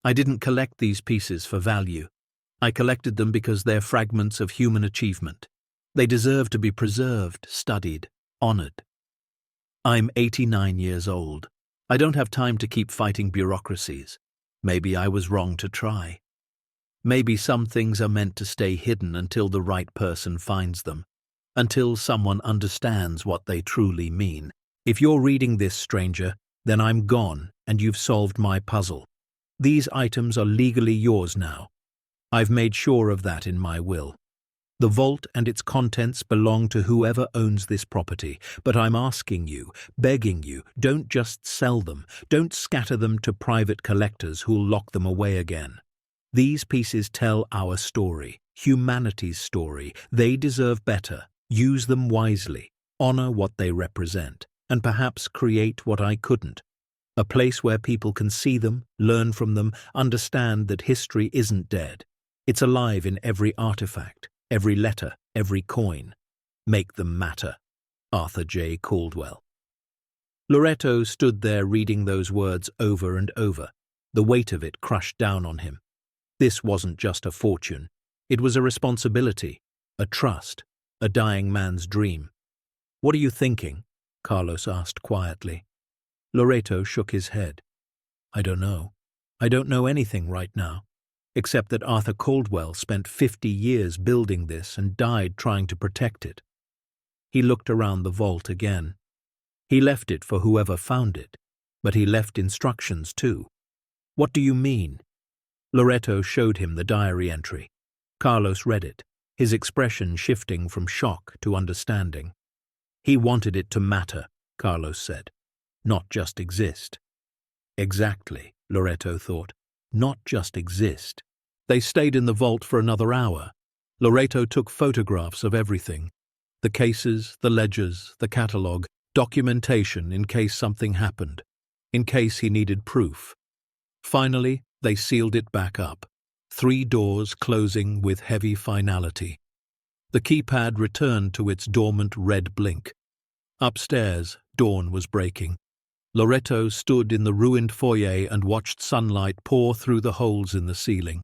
I didn't collect these pieces for value. I collected them because they're fragments of human achievement. They deserve to be preserved, studied, honored. I'm 89 years old. I don't have time to keep fighting bureaucracies. Maybe I was wrong to try. Maybe some things are meant to stay hidden until the right person finds them, until someone understands what they truly mean. If you're reading this, stranger, then I'm gone and you've solved my puzzle. These items are legally yours now. I've made sure of that in my will. The vault and its contents belong to whoever owns this property, but I'm asking you, begging you, don't just sell them, don't scatter them to private collectors who'll lock them away again. These pieces tell our story, humanity's story. They deserve better. Use them wisely, honor what they represent, and perhaps create what I couldn't. A place where people can see them, learn from them, understand that history isn't dead. It's alive in every artifact, every letter, every coin. Make them matter. Arthur J. Caldwell. Loretto stood there reading those words over and over. The weight of it crushed down on him. This wasn't just a fortune. It was a responsibility, a trust, a dying man's dream. "What are you thinking?" Carlos asked quietly. Loretto shook his head. "I don't know. I don't know anything right now, except that Arthur Caldwell spent 50 years building this and died trying to protect it." He looked around the vault again. He left it for whoever found it, but he left instructions too. "What do you mean?" Loretto showed him the diary entry. Carlos read it, his expression shifting from shock to understanding. He wanted it to matter, Carlos said, not just exist. Exactly, Loretto thought, not just exist. They stayed in the vault for another hour. Loretto took photographs of everything. The cases, the ledgers, the catalogue, documentation in case something happened, in case he needed proof. Finally, they sealed it back up, 3 doors closing with heavy finality. The keypad returned to its dormant red blink. Upstairs, dawn was breaking. Loretto stood in the ruined foyer and watched sunlight pour through the holes in the ceiling.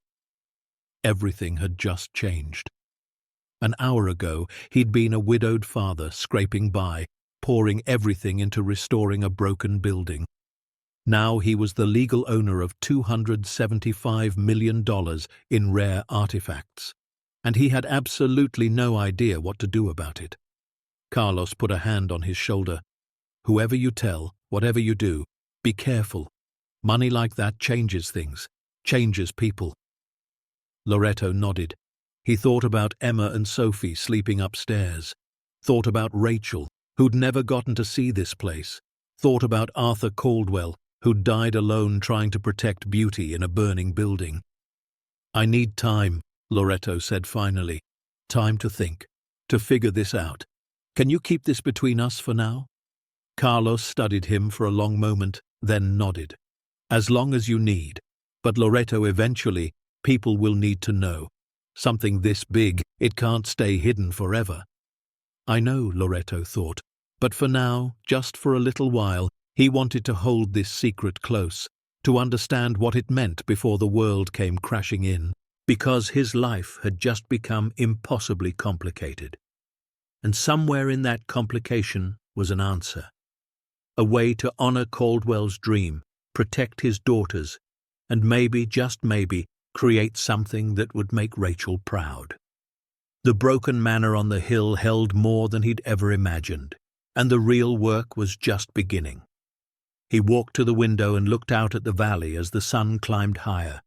Everything had just changed. An hour ago, he'd been a widowed father scraping by, pouring everything into restoring a broken building. Now he was the legal owner of $275 million in rare artifacts, and he had absolutely no idea what to do about it. Carlos put a hand on his shoulder. "Whoever you tell, whatever you do, be careful. Money like that changes things, changes people." Loretto nodded. He thought about Emma and Sophie sleeping upstairs, thought about Rachel, who'd never gotten to see this place, thought about Arthur Caldwell, who'd died alone trying to protect beauty in a burning building. "I need time," Loretto said finally. "Time to think, to figure this out. Can you keep this between us for now?" Carlos studied him for a long moment, then nodded. "As long as you need. But Loretto, eventually, people will need to know. Something this big, it can't stay hidden forever." "I know," Loretto thought, but for now, just for a little while, he wanted to hold this secret close, to understand what it meant before the world came crashing in, because his life had just become impossibly complicated. And somewhere in that complication was an answer. A way to honor Caldwell's dream, protect his daughters, and maybe, just maybe, create something that would make Rachel proud. The broken manor on the hill held more than he'd ever imagined, and the real work was just beginning. He walked to the window and looked out at the valley as the sun climbed higher.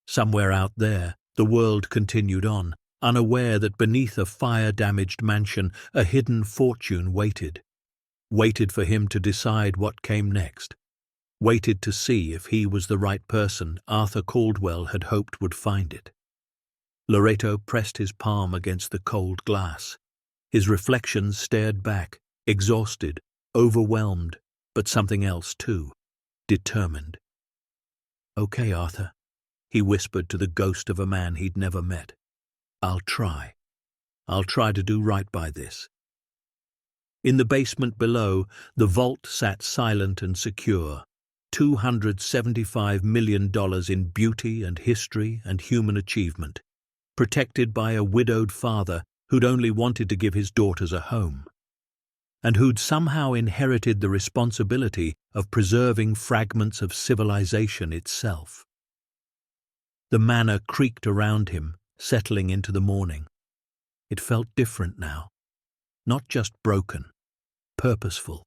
Somewhere out there, the world continued on, unaware that beneath a fire-damaged mansion, a hidden fortune waited for him to decide what came next, waited to see if he was the right person Arthur Caldwell had hoped would find it. Loretto pressed his palm against the cold glass. His reflection stared back, exhausted, overwhelmed, but something else too, determined. "Okay, Arthur," he whispered to the ghost of a man he'd never met. I'll try to do right by this." In the basement below, the vault sat silent and secure. $275 million in beauty and history and human achievement, protected by a widowed father who'd only wanted to give his daughters a home, and who'd somehow inherited the responsibility of preserving fragments of civilization itself. The manor creaked around him, settling into the morning. It felt different now, not just broken, purposeful,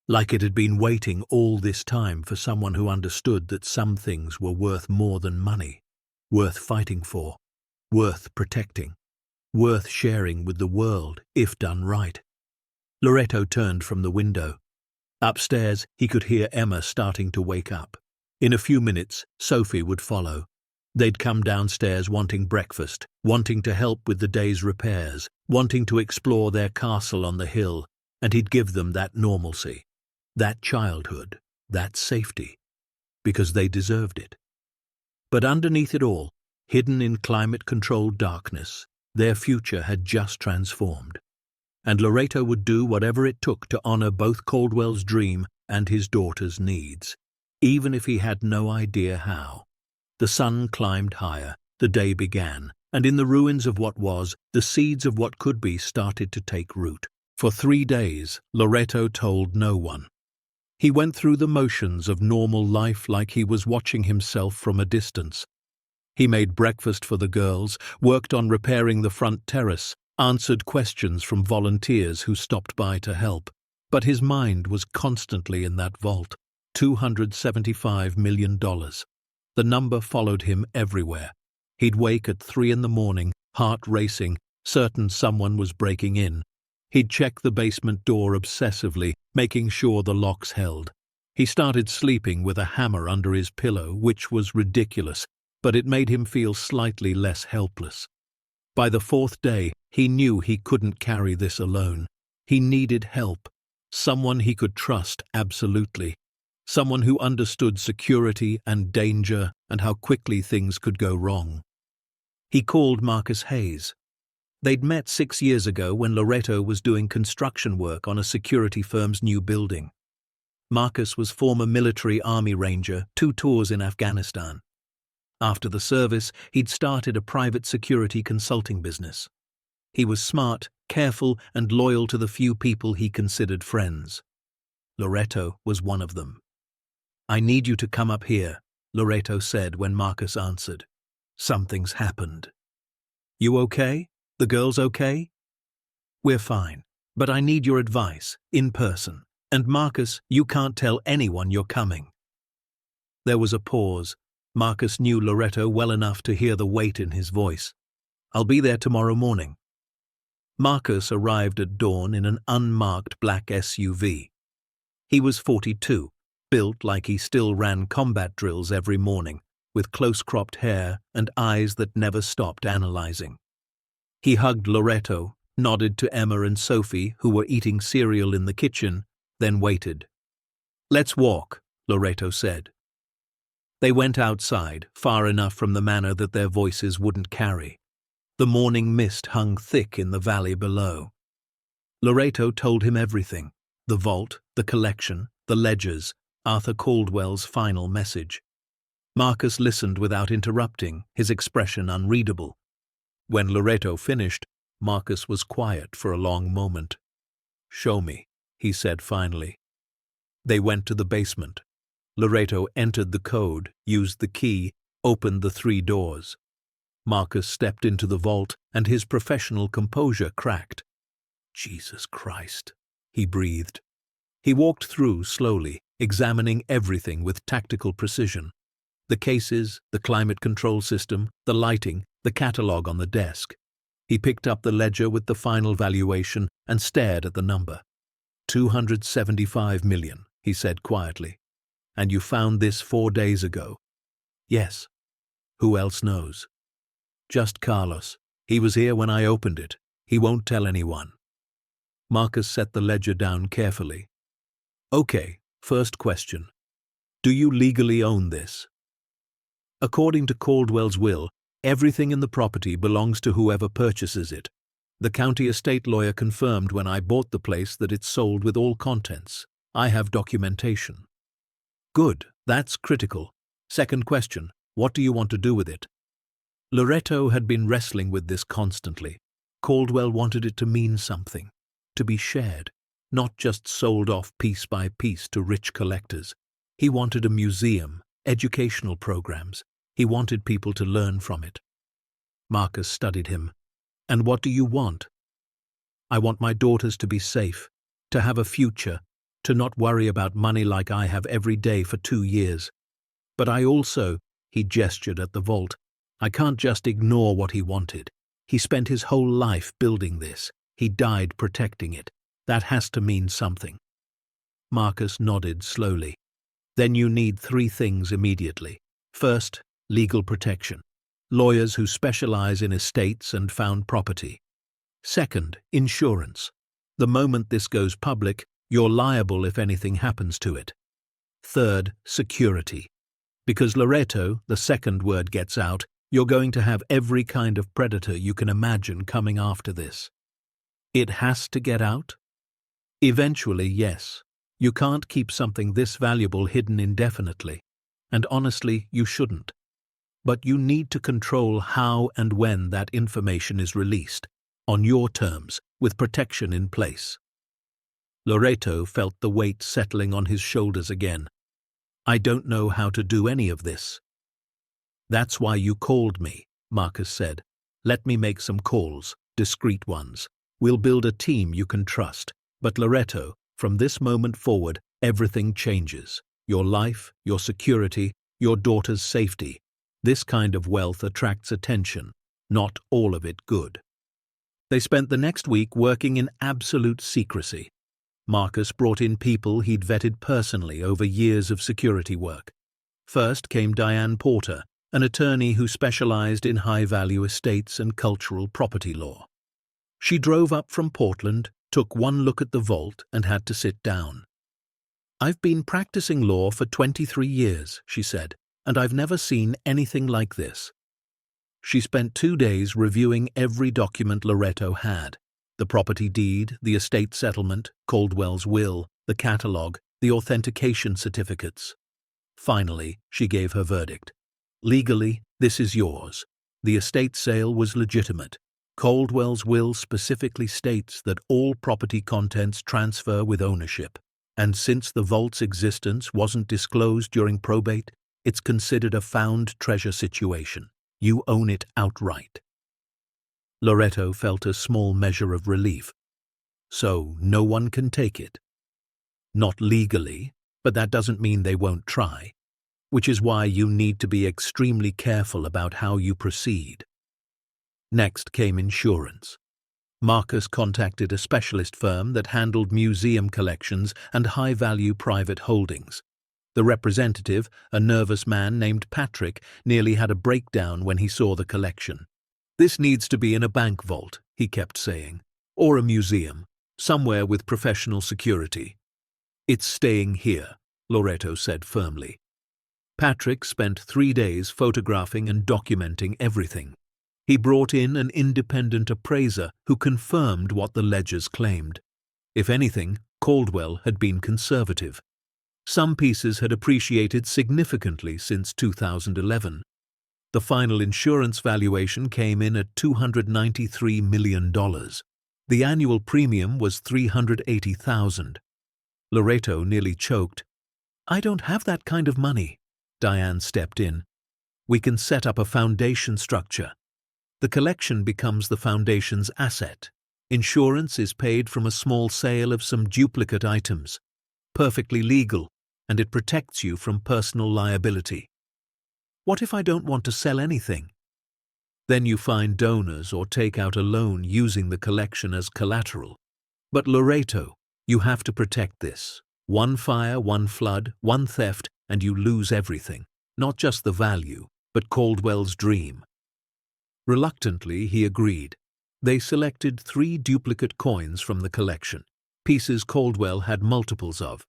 like it had been waiting all this time for someone who understood that some things were worth more than money, worth fighting for, worth protecting, worth sharing with the world if done right. Loreto turned from the window. Upstairs, he could hear Emma starting to wake up. In a few minutes, Sophie would follow. They'd come downstairs wanting breakfast, wanting to help with the day's repairs, wanting to explore their castle on the hill, and he'd give them that normalcy, that childhood, that safety, because they deserved it. But underneath it all, hidden in climate-controlled darkness, their future had just transformed. And Loreto would do whatever it took to honor both Caldwell's dream and his daughter's needs, even if he had no idea how. The sun climbed higher, the day began, and in the ruins of what was, the seeds of what could be started to take root. For 3 days, Loreto told no one. He went through the motions of normal life like he was watching himself from a distance. He made breakfast for the girls, worked on repairing the front terrace, answered questions from volunteers who stopped by to help. But his mind was constantly in that vault. $275 million. The number followed him everywhere. He'd wake at 3 a.m, heart racing, certain someone was breaking in. He'd check the basement door obsessively, making sure the locks held. He started sleeping with a hammer under his pillow, which was ridiculous, but it made him feel slightly less helpless. By the 4th day, he knew he couldn't carry this alone. He needed help. Someone he could trust absolutely. Someone who understood security and danger and how quickly things could go wrong. He called Marcus Hayes. They'd met 6 years ago when Loreto was doing construction work on a security firm's new building. Marcus was former military army ranger, 2 tours in Afghanistan. After the service, he'd started a private security consulting business. He was smart, careful, and loyal to the few people he considered friends. Loreto was one of them. "I need you to come up here," Loreto said when Marcus answered. "Something's happened." "You okay? The girls okay?" "We're fine, but I need your advice, in person. And Marcus, you can't tell anyone you're coming." There was a pause. Marcus knew Loreto well enough to hear the weight in his voice. "I'll be there tomorrow morning." Marcus arrived at dawn in an unmarked black SUV. He was 42, built like he still ran combat drills every morning, with close-cropped hair and eyes that never stopped analyzing. He hugged Loreto, nodded to Emma and Sophie, who were eating cereal in the kitchen, then waited. "Let's walk," Loreto said. They went outside, far enough from the manor that their voices wouldn't carry. The morning mist hung thick in the valley below. Loreto told him everything: the vault, the collection, the ledgers, Arthur Caldwell's final message. Marcus listened without interrupting, his expression unreadable. When Loreto finished, Marcus was quiet for a long moment. "Show me," he said finally. They went to the basement. Loreto entered the code, used the key, opened the 3 doors. Marcus stepped into the vault, and his professional composure cracked. "Jesus Christ," he breathed. He walked through slowly, examining everything with tactical precision. The cases, the climate control system, the lighting, the catalogue on the desk. He picked up the ledger with the final valuation and stared at the number. $275 million, he said quietly. "And you found this 4 days ago?" "Yes." "Who else knows?" "Just Carlos. He was here when I opened it. He won't tell anyone." Marcus set the ledger down carefully. "Okay, first question. Do you legally own this?" "According to Caldwell's will, everything in the property belongs to whoever purchases it. The county estate lawyer confirmed when I bought the place that it's sold with all contents. I have documentation." Good, that's critical. Second question, what do you want to do with it? Loretto had been wrestling with this constantly. Caldwell wanted it to mean something, to be shared, not just sold off piece by piece to rich collectors. He wanted a museum, educational programs. He wanted people to learn from it. Marcus studied him. And what do you want? I want my daughters to be safe, to have a future, to not worry about money like I have every day for 2 years. But I also, he gestured at the vault, I can't just ignore what he wanted. He spent his whole life building this. He died protecting it. That has to mean something. Marcus nodded slowly. Then you need 3 things immediately. First, legal protection. Lawyers who specialize in estates and found property. Second, insurance. The moment this goes public, you're liable if anything happens to it. Third, security. Because Loretto, the second word gets out, you're going to have every kind of predator you can imagine coming after this. It has to get out? Eventually, yes. You can't keep something this valuable hidden indefinitely. And honestly, you shouldn't. But you need to control how and when that information is released, on your terms, with protection in place. Loretto felt the weight settling on his shoulders again. I don't know how to do any of this. That's why you called me, Marcus said. Let me make some calls, discreet ones. We'll build a team you can trust. But Loretto, from this moment forward, everything changes. Your life, your security, your daughter's safety. This kind of wealth attracts attention, not all of it good. They spent the next week working in absolute secrecy. Marcus brought in people he'd vetted personally over years of security work. First came Diane Porter, an attorney who specialized in high-value estates and cultural property law. She drove up from Portland, took one look at the vault, and had to sit down. I've been practicing law for 23 years, she said, and I've never seen anything like this. She spent 2 days reviewing every document Loretto had: the property deed, the estate settlement, Caldwell's will, the catalogue, the authentication certificates. Finally, she gave her verdict. Legally, this is yours. The estate sale was legitimate. Caldwell's will specifically states that all property contents transfer with ownership, and since the vault's existence wasn't disclosed during probate, it's considered a found treasure situation. You own it outright. Loretto felt a small measure of relief. So no one can take it. Not legally, but that doesn't mean they won't try, which is why you need to be extremely careful about how you proceed. Next came insurance. Marcus contacted a specialist firm that handled museum collections and high-value private holdings. The representative, a nervous man named Patrick, nearly had a breakdown when he saw the collection. This needs to be in a bank vault, he kept saying, or a museum, somewhere with professional security. It's staying here, Loretto said firmly. Patrick spent 3 days photographing and documenting everything. He brought in an independent appraiser who confirmed what the ledgers claimed. If anything, Caldwell had been conservative. Some pieces had appreciated significantly since 2011. The final insurance valuation came in at $293 million. The annual premium was $380,000. Loretto nearly choked. I don't have that kind of money. Diane stepped in. We can set up a foundation structure. The collection becomes the foundation's asset. Insurance is paid from a small sale of some duplicate items. Perfectly legal, and it protects you from personal liability. What if I don't want to sell anything? Then you find donors or take out a loan using the collection as collateral. But Loretto, you have to protect this. One fire, one flood, one theft, and you lose everything. Not just the value, but Caldwell's dream. Reluctantly, he agreed. They selected 3 duplicate coins from the collection, pieces Caldwell had multiples of.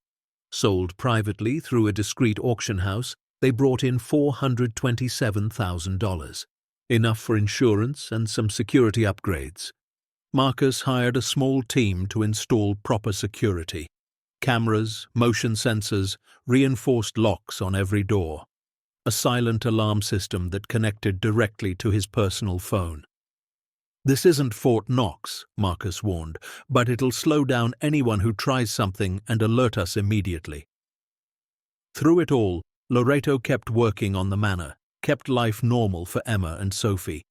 Sold privately through a discreet auction house, they brought in $427,000. Enough for insurance and some security upgrades. Marcus hired a small team to install proper security. Cameras, motion sensors, reinforced locks on every door. A silent alarm system that connected directly to his personal phone. "This isn't Fort Knox," Marcus warned, "but it'll slow down anyone who tries something and alert us immediately." Through it all, Loreto kept working on the manor, kept life normal for Emma and Sophie.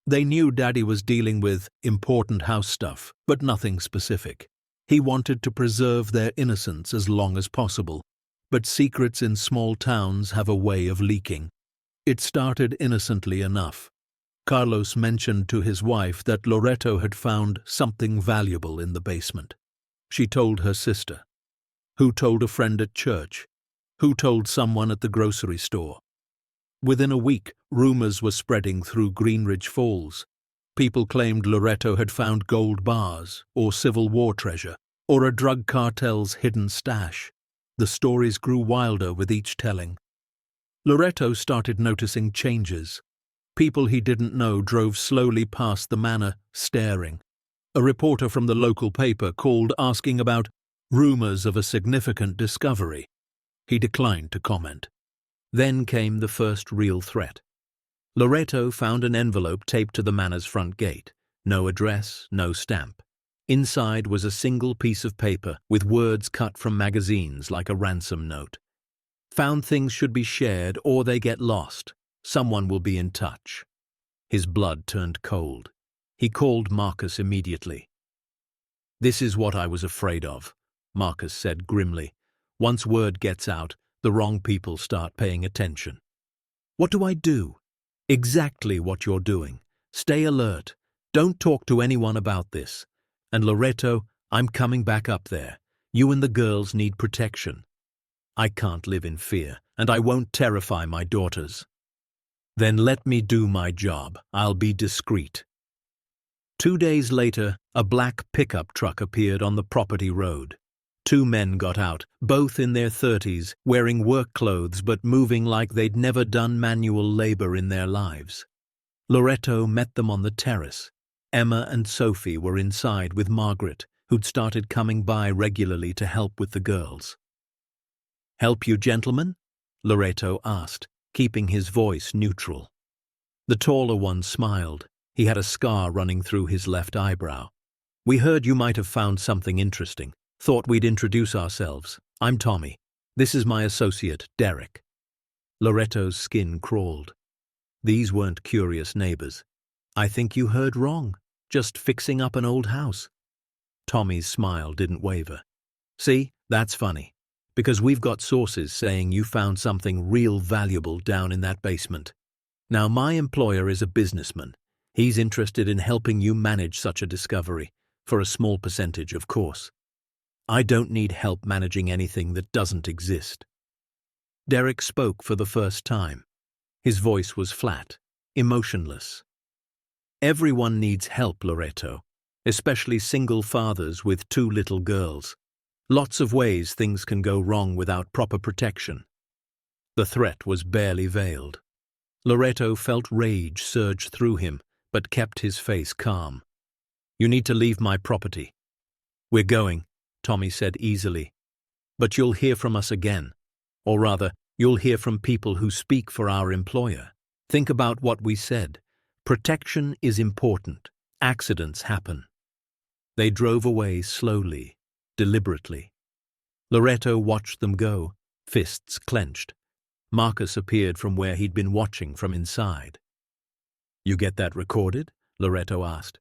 They knew Daddy was dealing with important house stuff, but nothing specific. He wanted to preserve their innocence as long as possible, but secrets in small towns have a way of leaking. It started innocently enough. Carlos mentioned to his wife that Loreto had found something valuable in the basement. She told her sister, who told a friend at church, who told someone at the grocery store. Within a week, rumors were spreading through Greenridge Falls. People claimed Loreto had found gold bars, or Civil War treasure, or a drug cartel's hidden stash. The stories grew wilder with each telling. Loreto started noticing changes. People he didn't know drove slowly past the manor, staring. A reporter from the local paper called asking about rumors of a significant discovery. He declined to comment. Then came the first real threat. Loreto found an envelope taped to the manor's front gate. No address, no stamp. Inside was a single piece of paper with words cut from magazines like a ransom note. "Found things should be shared or they get lost. Someone will be in touch." His blood turned cold. He called Marcus immediately. "This is what I was afraid of," Marcus said grimly. "Once word gets out, the wrong people start paying attention." "What do I do?" "Exactly what you're doing. Stay alert. Don't talk to anyone about this. And Loreto, I'm coming back up there. You and the girls need protection. I can't live in fear, and I won't terrify my daughters." "Then let me do my job. I'll be discreet." 2 days later, a black pickup truck appeared on the property road. 2 men got out, both in their 30s, wearing work clothes but moving like they'd never done manual labor in their lives. Loreto met them on the terrace. Emma and Sophie were inside with Margaret, who'd started coming by regularly to help with the girls. "Help you, gentlemen?" Loreto asked, keeping his voice neutral. The taller one smiled. He had a scar running through his left eyebrow. "We heard you might have found something interesting. Thought we'd introduce ourselves. I'm Tommy. This is my associate, Derek." Loreto's skin crawled. These weren't curious neighbors. "I think you heard wrong. Just fixing up an old house." Tommy's smile didn't waver. "See, that's funny. Because we've got sources saying you found something real valuable down in that basement. Now, my employer is a businessman. He's interested in helping you manage such a discovery, for a small percentage, of course. I don't need help managing anything that doesn't exist." Derek spoke for the first time. His voice was flat, emotionless. "Everyone needs help, Loreto, especially single fathers with 2 little girls. Lots of ways things can go wrong without proper protection." The threat was barely veiled. Loreto felt rage surge through him, but kept his face calm. "You need to leave my property." "We're going," Tommy said easily. "But you'll hear from us again. Or rather, you'll hear from people who speak for our employer. Think about what we said. Protection is important. Accidents happen." They drove away slowly, deliberately. Loreto watched them go, fists clenched. Marcus appeared from where he'd been watching from inside. "You get that recorded?" Loreto asked.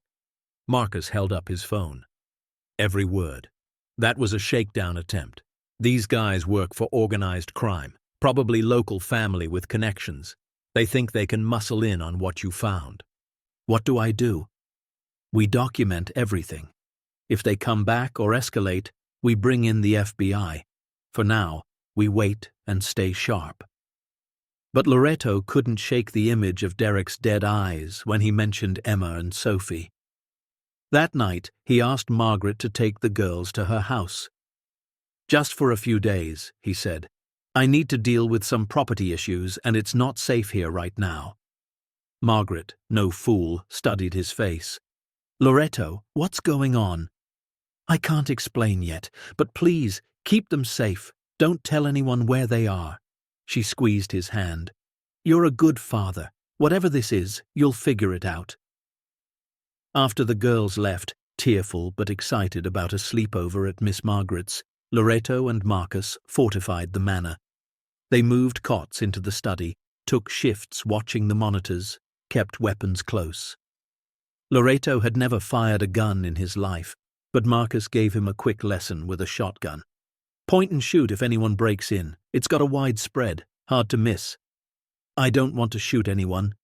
Marcus held up his phone. "Every word. That was a shakedown attempt. These guys work for organized crime, probably local family with connections. They think they can muscle in on what you found." "What do I do?" "We document everything. If they come back or escalate, we bring in the FBI. For now, we wait and stay sharp." But Loreto couldn't shake the image of Derek's dead eyes when he mentioned Emma and Sophie. That night, he asked Margaret to take the girls to her house. "Just for a few days," he said. "I need to deal with some property issues and it's not safe here right now." Margaret, no fool, studied his face. "Loreto, what's going on?" "I can't explain yet, but please, Keep them safe. Don't tell anyone where they are. She squeezed his hand. You're a good father. Whatever this is, you'll figure it out. After the girls left, tearful but excited about a sleepover at Miss Margaret's, Loreto and Marcus fortified the manor. They moved cots into the study, took shifts watching the monitors, kept weapons close. Loreto had never fired a gun in his life, but Marcus gave him a quick lesson with a shotgun. Point and shoot if anyone breaks in. It's got a wide spread, hard to miss. I don't want to shoot anyone.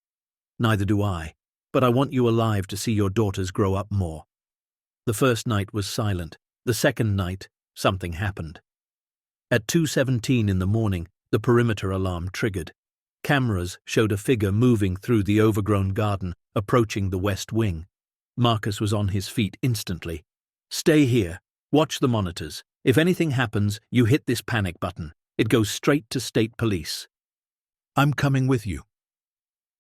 Neither do I, but I want you alive to see your daughters grow up more. The first night was silent. The second night, something happened. At 2:17 in the morning, the perimeter alarm triggered. Cameras showed a figure moving through the overgrown garden, approaching the west wing. Marcus was on his feet instantly. Stay here. Watch the monitors. If anything happens, you hit this panic button. It goes straight to state police. I'm coming with you.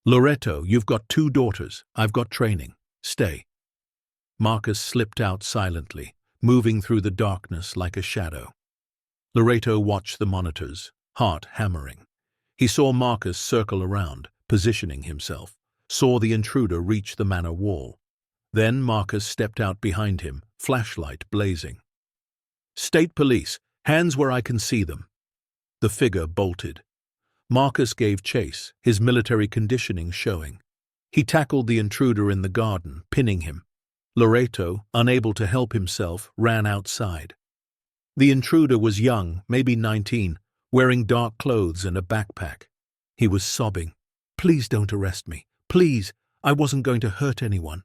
Loreto, you've got 2 daughters. I've got training. Stay. Marcus slipped out silently, moving through the darkness like a shadow. Loreto watched the monitors, heart hammering. He saw Marcus circle around, positioning himself, saw the intruder reach the manor wall. Then Marcus stepped out behind him, flashlight blazing. State police, hands where I can see them. The figure bolted. Marcus gave chase, his military conditioning showing. He tackled the intruder in the garden, pinning him. Loreto, unable to help himself, ran outside. The intruder was young, maybe 19, wearing dark clothes and a backpack. He was sobbing. Please don't arrest me. Please, I wasn't going to hurt anyone.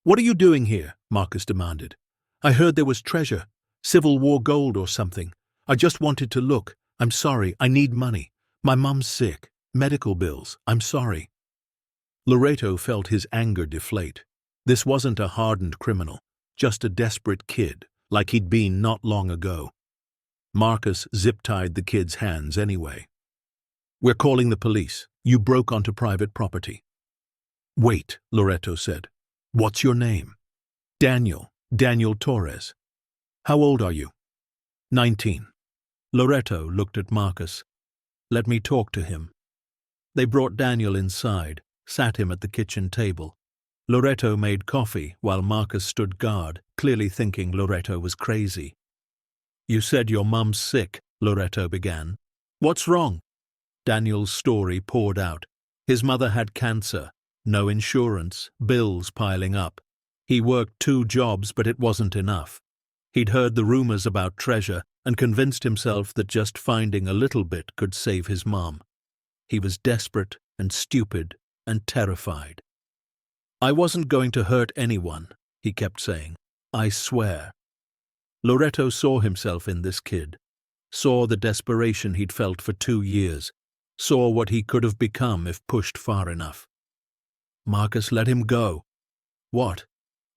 What are you doing here? Marcus demanded. I heard there was treasure, Civil War gold or something. I just wanted to look. I'm sorry, I need money. My mum's sick. Medical bills. I'm sorry. Loreto felt his anger deflate. This wasn't a hardened criminal, just a desperate kid, like he'd been not long ago. Marcus zip-tied the kid's hands anyway. We're calling the police. You broke onto private property. Wait, Loreto said. What's your name? Daniel Torres. How old are you? 19. Loreto looked at Marcus. Let me talk to him. They brought Daniel inside, sat him at the kitchen table. Loreto made coffee while Marcus stood guard, clearly thinking Loreto was crazy. You said your mum's sick, Loreto began. What's wrong? Daniel's story poured out. His mother had cancer, no insurance, bills piling up. He worked 2 jobs, but it wasn't enough. He'd heard the rumors about treasure and convinced himself that just finding a little bit could save his mom. He was desperate and stupid and terrified. I wasn't going to hurt anyone, he kept saying. I swear. Loreto saw himself in this kid, saw the desperation he'd felt for 2 years, saw what he could have become if pushed far enough. Marcus, let him go. What?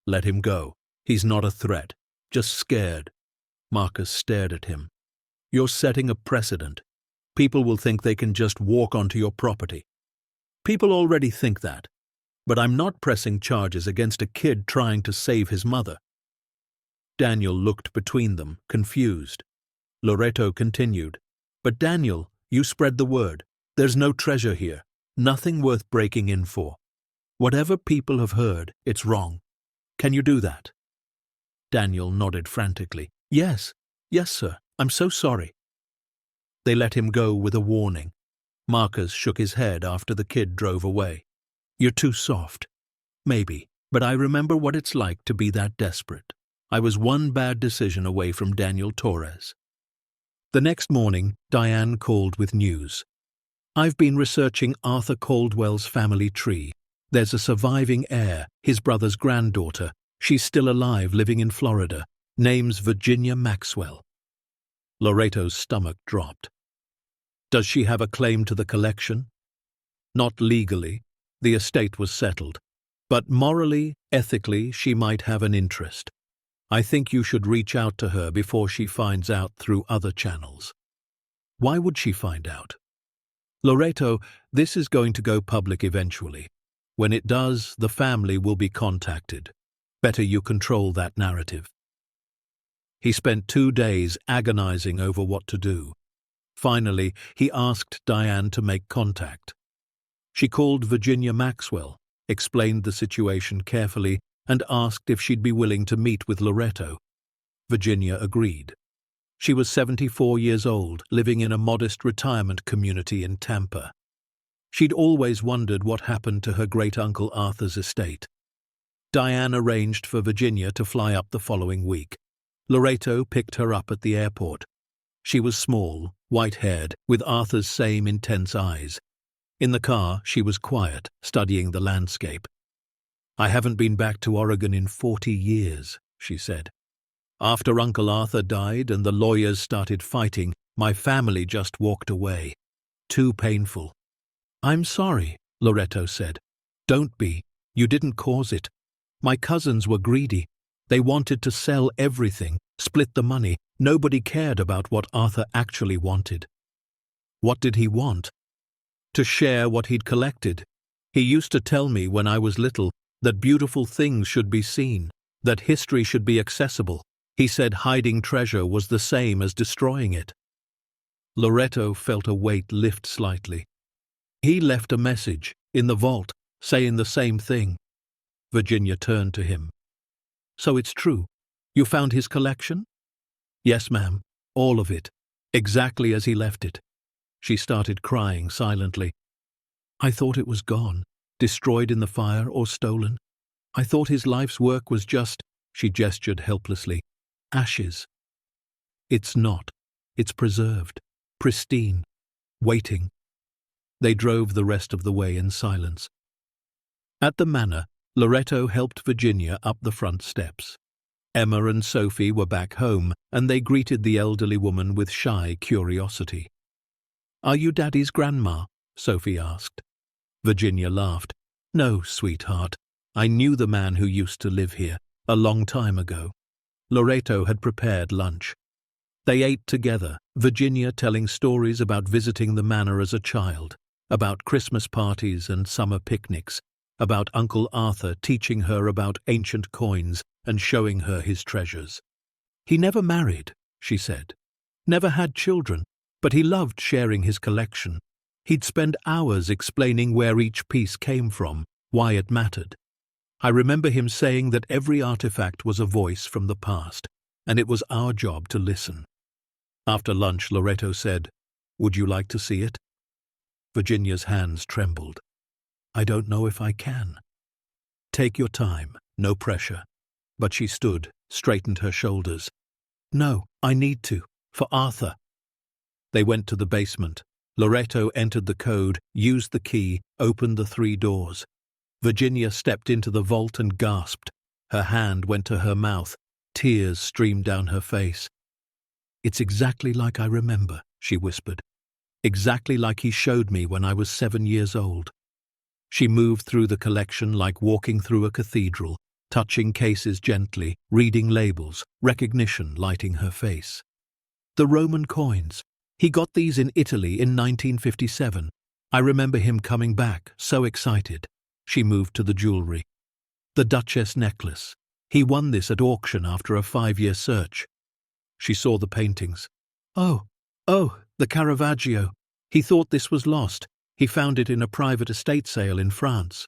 Let him go. He's not a threat, just scared. Marcus stared at him. You're setting a precedent. People will think they can just walk onto your property. People already think that. But I'm not pressing charges against a kid trying to save his mother. Daniel looked between them, confused. Loreto continued. But Daniel, you spread the word. There's no treasure here. Nothing worth breaking in for. Whatever people have heard, it's wrong. Can you do that? Daniel nodded frantically. Yes, sir. I'm so sorry. They let him go with a warning. Marcus shook his head after the kid drove away. You're too soft. Maybe, but I remember what it's like to be that desperate. I was one bad decision away from Daniel Torres. The next morning, Diane called with news. I've been researching Arthur Caldwell's family tree. There's a surviving heir, his brother's granddaughter. She's still alive, living in Florida. Name's Virginia Maxwell. Loreto's stomach dropped. Does she have a claim to the collection? Not legally. The estate was settled. But morally, ethically, she might have an interest. I think you should reach out to her before she finds out through other channels. Why would she find out? Loreto, this is going to go public eventually. When it does, the family will be contacted. Better you control that narrative. He spent 2 days agonizing over what to do. Finally, he asked Diane to make contact. She called Virginia Maxwell, explained the situation carefully, and asked if she'd be willing to meet with Loretto. Virginia agreed. She was 74 years old, living in a modest retirement community in Tampa. She'd always wondered what happened to her great-uncle Arthur's estate. Diane arranged for Virginia to fly up the following week. Loretto picked her up at the airport. She was small, white-haired, with Arthur's same intense eyes. In the car, she was quiet, studying the landscape. "I haven't been back to Oregon in 40 years, she said. "After Uncle Arthur died and the lawyers started fighting, my family just walked away. Too painful." "I'm sorry," Loretto said. "Don't be. You didn't cause it. My cousins were greedy. They wanted to sell everything, split the money. Nobody cared about what Arthur actually wanted." "What did he want?" "To share what he'd collected. He used to tell me when I was little that beautiful things should be seen, that history should be accessible. He said hiding treasure was the same as destroying it." Loretto felt a weight lift slightly. "He left a message, in the vault, saying the same thing." Virginia turned to him. "So it's true. You found his collection?" "Yes, ma'am. All of it. Exactly as he left it." She started crying silently. "I thought it was gone, destroyed in the fire or stolen. I thought his life's work was just," she gestured helplessly, "ashes. It's not. It's preserved, pristine, waiting." They drove the rest of the way in silence. At the manor, Loretto helped Virginia up the front steps. Emma and Sophie were back home, and they greeted the elderly woman with shy curiosity. "Are you Daddy's grandma?" Sophie asked. Virginia laughed. "No, sweetheart. I knew the man who used to live here, a long time ago." Loretto had prepared lunch. They ate together, Virginia telling stories about visiting the manor as a child, about Christmas parties and summer picnics, about Uncle Arthur teaching her about ancient coins and showing her his treasures. "He never married," she said. "Never had children, but he loved sharing his collection. He'd spend hours explaining where each piece came from, why it mattered. I remember him saying that every artifact was a voice from the past, and it was our job to listen." After lunch, Loretto said, "Would you like to see it?" Virginia's hands trembled. "I don't know if I can." "Take your time, no pressure." But she stood, straightened her shoulders. "No, I need to, for Arthur." They went to the basement. Loretto entered the code, used the key, opened the 3 doors. Virginia stepped into the vault and gasped. Her hand went to her mouth. Tears streamed down her face. "It's exactly like I remember," she whispered. "Exactly like he showed me when I was 7 years old." She moved through the collection like walking through a cathedral, touching cases gently, reading labels, recognition lighting her face. "The Roman coins. He got these in Italy in 1957. I remember him coming back, so excited." She moved to the jewelry. "The Duchess necklace. He won this at auction after a 5-year search." She saw the paintings. Oh, the Caravaggio. He thought this was lost. He found it in a private estate sale in France."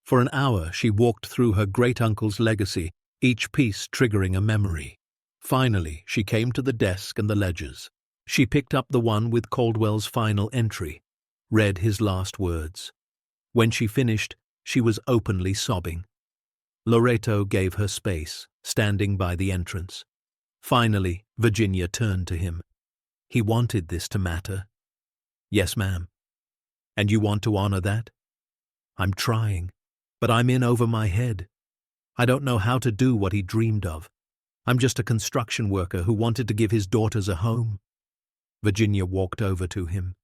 For an hour she walked through her great-uncle's legacy, each piece triggering a memory. Finally, she came to the desk and the ledgers. She picked up the one with Caldwell's final entry, read his last words. When she finished, she was openly sobbing. Loretto gave her space, standing by the entrance. Finally, Virginia turned to him. "He wanted this to matter." "Yes, ma'am." "And you want to honor that?" "I'm trying, but I'm in over my head. I don't know how to do what he dreamed of. I'm just a construction worker who wanted to give his daughters a home." Virginia walked over to him.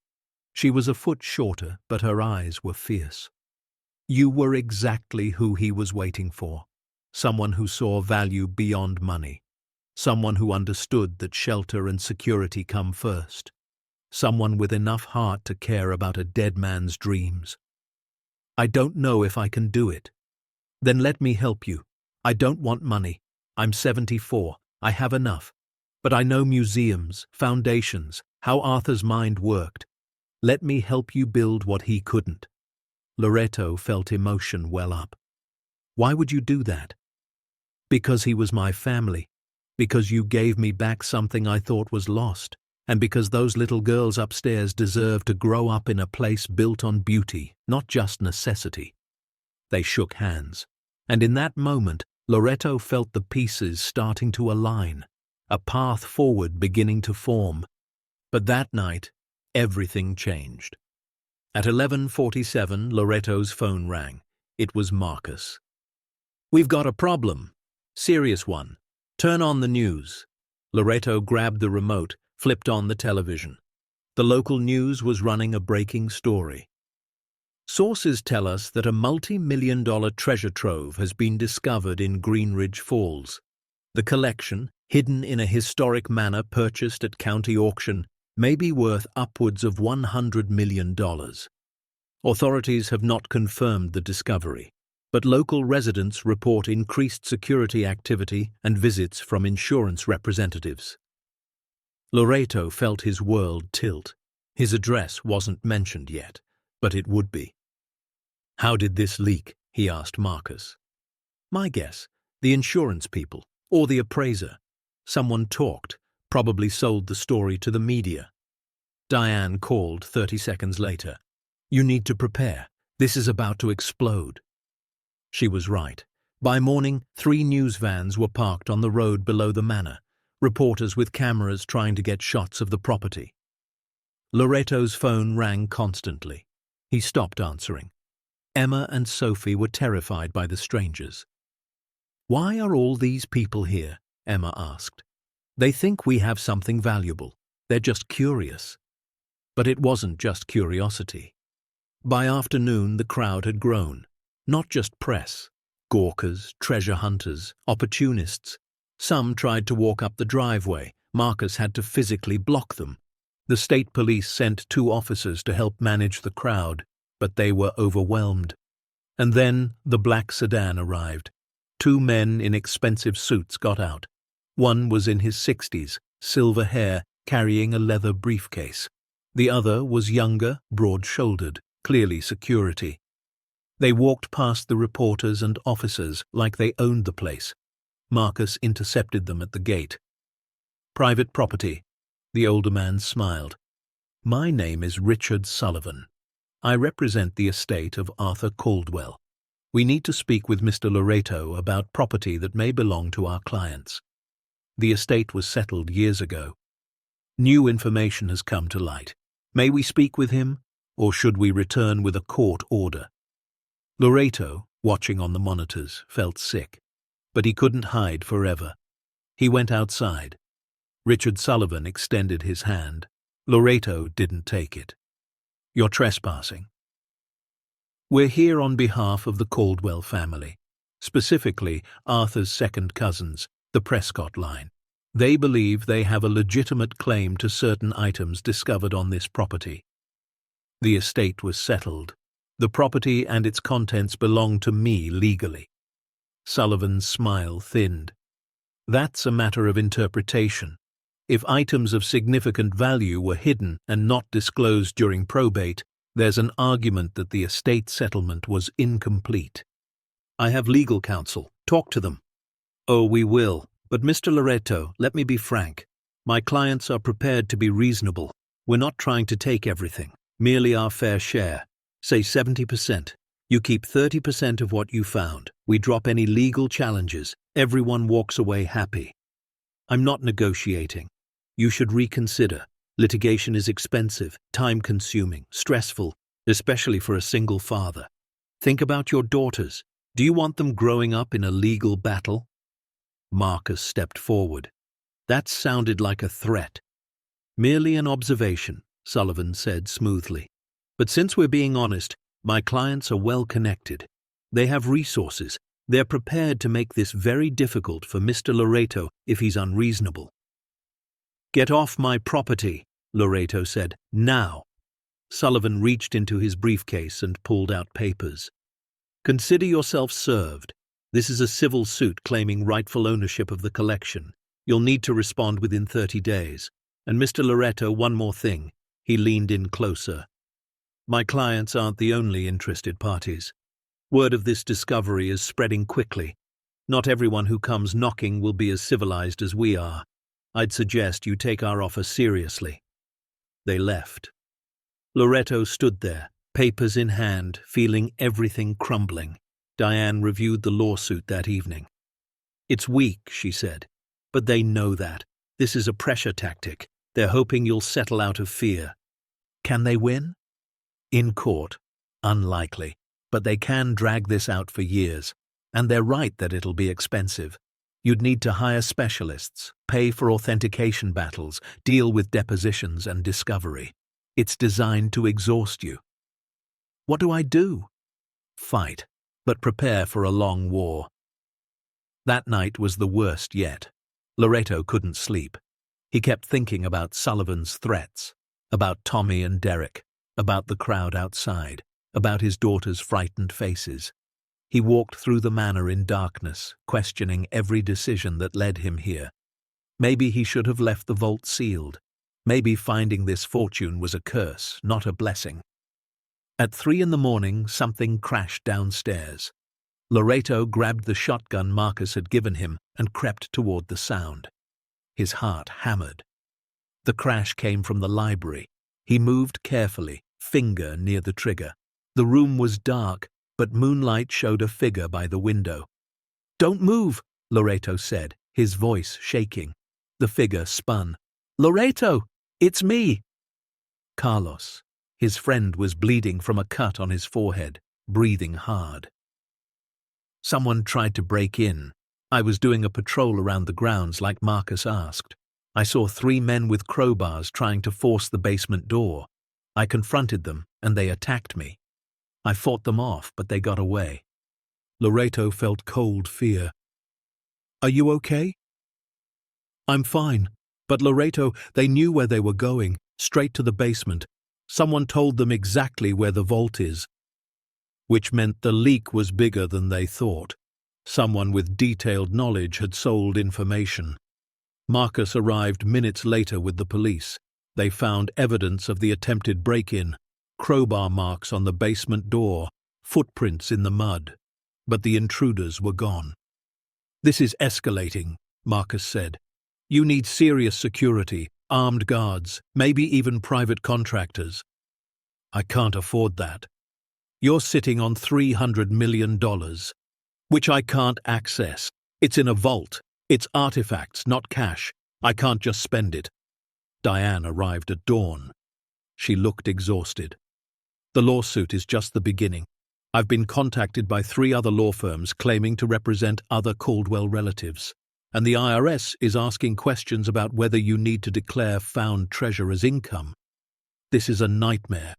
She was a foot shorter, but her eyes were fierce. "You were exactly who he was waiting for. Someone who saw value beyond money. Someone who understood that shelter and security come first. Someone with enough heart to care about a dead man's dreams." "I don't know if I can do it." "Then let me help you. I don't want money. I'm 74. I have enough. But I know museums, foundations, how Arthur's mind worked. Let me help you build what he couldn't." Loreto felt emotion well up. "Why would you do that?" "Because he was my family. Because you gave me back something I thought was lost. And because those little girls upstairs deserve to grow up in a place built on beauty, not just necessity." They shook hands. And in that moment, Loreto felt the pieces starting to align, a path forward beginning to form. But that night, everything changed. At 11:47, Loreto's phone rang. It was Marcus. "We've got a problem. Serious one. Turn on the news." Loreto grabbed the remote, flipped on the television. The local news was running a breaking story. "Sources tell us that a multi-million-dollar treasure trove has been discovered in Greenridge Falls. The collection, hidden in a historic manor purchased at county auction, may be worth upwards of $100 million. Authorities have not confirmed the discovery, but local residents report increased security activity and visits from insurance representatives." Loreto felt his world tilt. His address wasn't mentioned yet, but it would be. "How did this leak?" he asked Marcus. "My guess, the insurance people, or the appraiser. Someone talked, probably sold the story to the media." Diane called 30 seconds later. "You need to prepare. This is about to explode." She was right. By morning, 3 news vans were parked on the road below the manor, reporters with cameras trying to get shots of the property. Loreto's phone rang constantly. He stopped answering. Emma and Sophie were terrified by the strangers. "Why are all these people here?" Emma asked. "They think we have something valuable. They're just curious." But it wasn't just curiosity. By afternoon, the crowd had grown. Not just press. Gawkers, treasure hunters, opportunists. Some tried to walk up the driveway. Marcus had to physically block them. The state police sent 2 officers to help manage the crowd, but they were overwhelmed. And then the black sedan arrived. 2 men in expensive suits got out. One was in his 60s, silver hair, carrying a leather briefcase. The other was younger, broad-shouldered, clearly security. They walked past the reporters and officers like they owned the place. Marcus intercepted them at the gate. "Private property." The older man smiled. "My name is Richard Sullivan. I represent the estate of Arthur Caldwell. We need to speak with Mr. Loreto about property that may belong to our clients. The estate was settled years ago. New information has come to light. May we speak with him, or should we return with a court order?" Loreto, watching on the monitors, felt sick, but he couldn't hide forever. He went outside. Richard Sullivan extended his hand. Loreto didn't take it. "You're trespassing." "We're here on behalf of the Caldwell family, specifically Arthur's second cousins, the Prescott line. They believe they have a legitimate claim to certain items discovered on this property. The estate was settled. The property and its contents belong to me legally." Sullivan's smile thinned. "That's a matter of interpretation. If items of significant value were hidden and not disclosed during probate, there's an argument that the estate settlement was incomplete. I have legal counsel. Talk to them." "Oh, we will. But Mr. Loreto, let me be frank. My clients are prepared to be reasonable. We're not trying to take everything, merely our fair share. Say 70%. You keep 30% of what you found. We drop any legal challenges. Everyone walks away happy." "I'm not negotiating. You should reconsider. Litigation is expensive, time-consuming, stressful, especially for a single father. Think about your daughters. Do you want them growing up in a legal battle?" Marcus stepped forward. That sounded like a threat. "Merely an observation," Sullivan said smoothly. "But since we're being honest, my clients are well connected. They have resources. They're prepared to make this very difficult for Mr. Loreto if he's unreasonable." "Get off my property," Loreto said. "Now." Sullivan reached into his briefcase and pulled out papers. "Consider yourself served. This is a civil suit claiming rightful ownership of the collection. You'll need to respond within 30 days. And Mr. Loretto, one more thing. He leaned in closer. My clients aren't the only interested parties. Word of this discovery is spreading quickly. Not everyone who comes knocking will be as civilized as we are. I'd suggest you take our offer seriously. They left. Loretto stood there, papers in hand, feeling everything crumbling. Diane reviewed the lawsuit that evening. It's weak, she said, but they know that. This is a pressure tactic. They're hoping you'll settle out of fear. Can they win? In court? Unlikely. But they can drag this out for years. And they're right that it'll be expensive. You'd need to hire specialists, pay for authentication battles, deal with depositions and discovery. It's designed to exhaust you. What do I do? Fight, but prepare for a long war. That night was the worst yet. Loretto couldn't sleep. He kept thinking about Sullivan's threats, about Tommy and Derek, about the crowd outside, about his daughter's frightened faces. He walked through the manor in darkness, questioning every decision that led him here. Maybe he should have left the vault sealed. Maybe finding this fortune was a curse, not a blessing. At 3 a.m, something crashed downstairs. Loretto grabbed the shotgun Marcus had given him and crept toward the sound. His heart hammered. The crash came from the library. He moved carefully, finger near the trigger. The room was dark, but moonlight showed a figure by the window. "Don't move," Loretto said, his voice shaking. The figure spun. "Loretto, it's me." Carlos. His friend was bleeding from a cut on his forehead, breathing hard. "Someone tried to break in. I was doing a patrol around the grounds like Marcus asked. I saw 3 men with crowbars trying to force the basement door. I confronted them, and they attacked me. I fought them off, but they got away." Loretto felt cold fear. "Are you okay?" "I'm fine. But Loretto, they knew where they were going, straight to the basement. Someone told them exactly where the vault is." Which meant the leak was bigger than they thought. Someone with detailed knowledge had sold information. Marcus arrived minutes later with the police. They found evidence of the attempted break-in, crowbar marks on the basement door, footprints in the mud. But the intruders were gone. "This is escalating," Marcus said. "You need serious security, armed guards, maybe even private contractors." "I can't afford that. You're sitting on $300 million, which I can't access. It's in a vault. It's artifacts, not cash. I can't just spend it." Diane arrived at dawn. She looked exhausted. "The lawsuit is just the beginning. I've been contacted by 3 other law firms claiming to represent other Caldwell relatives, and the IRS is asking questions about whether you need to declare found treasure as income. This is a nightmare."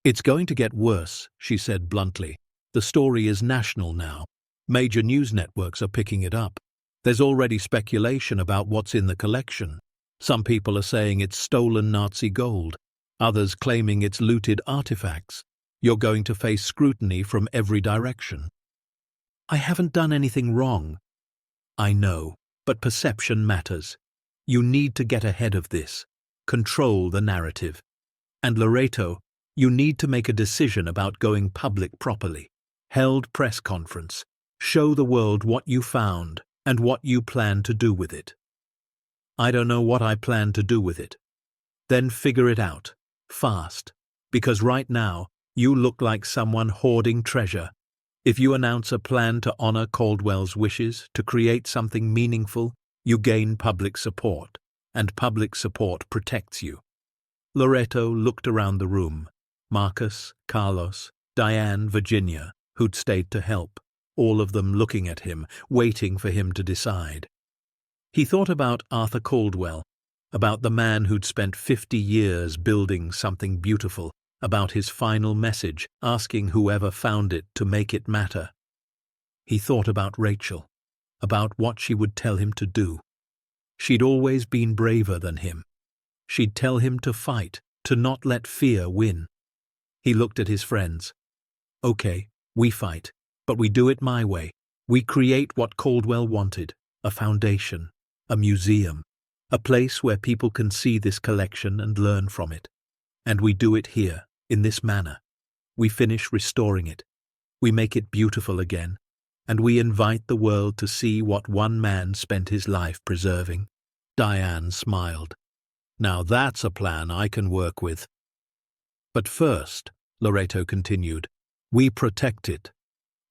"It's going to get worse," she said bluntly. "The story is national now. Major news networks are picking it up. There's already speculation about what's in the collection. Some people are saying it's stolen Nazi gold, others claiming it's looted artifacts. You're going to face scrutiny from every direction." "I haven't done anything wrong." "I know, but perception matters. You need to get ahead of this. Control the narrative. And Loretto, you need to make a decision about going public properly. Held press conference. Show the world what you found and what you plan to do with it." "I don't know what I plan to do with it." "Then figure it out. Fast. Because right now, you look like someone hoarding treasure. If you announce a plan to honor Caldwell's wishes, to create something meaningful, you gain public support, and public support protects you." Loretto looked around the room. Marcus, Carlos, Diane, Virginia, who'd stayed to help, all of them looking at him, waiting for him to decide. He thought about Arthur Caldwell, about the man who'd spent 50 years building something beautiful, about his final message, asking whoever found it to make it matter. He thought about Rachel, about what she would tell him to do. She'd always been braver than him. She'd tell him to fight, to not let fear win. He looked at his friends. "Okay, we fight, but we do it my way. We create what Caldwell wanted, a foundation. a museum, a place where people can see this collection and learn from it. And we do it here, in this manner. We finish restoring it. We make it beautiful again, and we invite the world to see what one man spent his life preserving. Diane smiled. Now that's a plan I can work with. But first, Loreto continued, we protect it.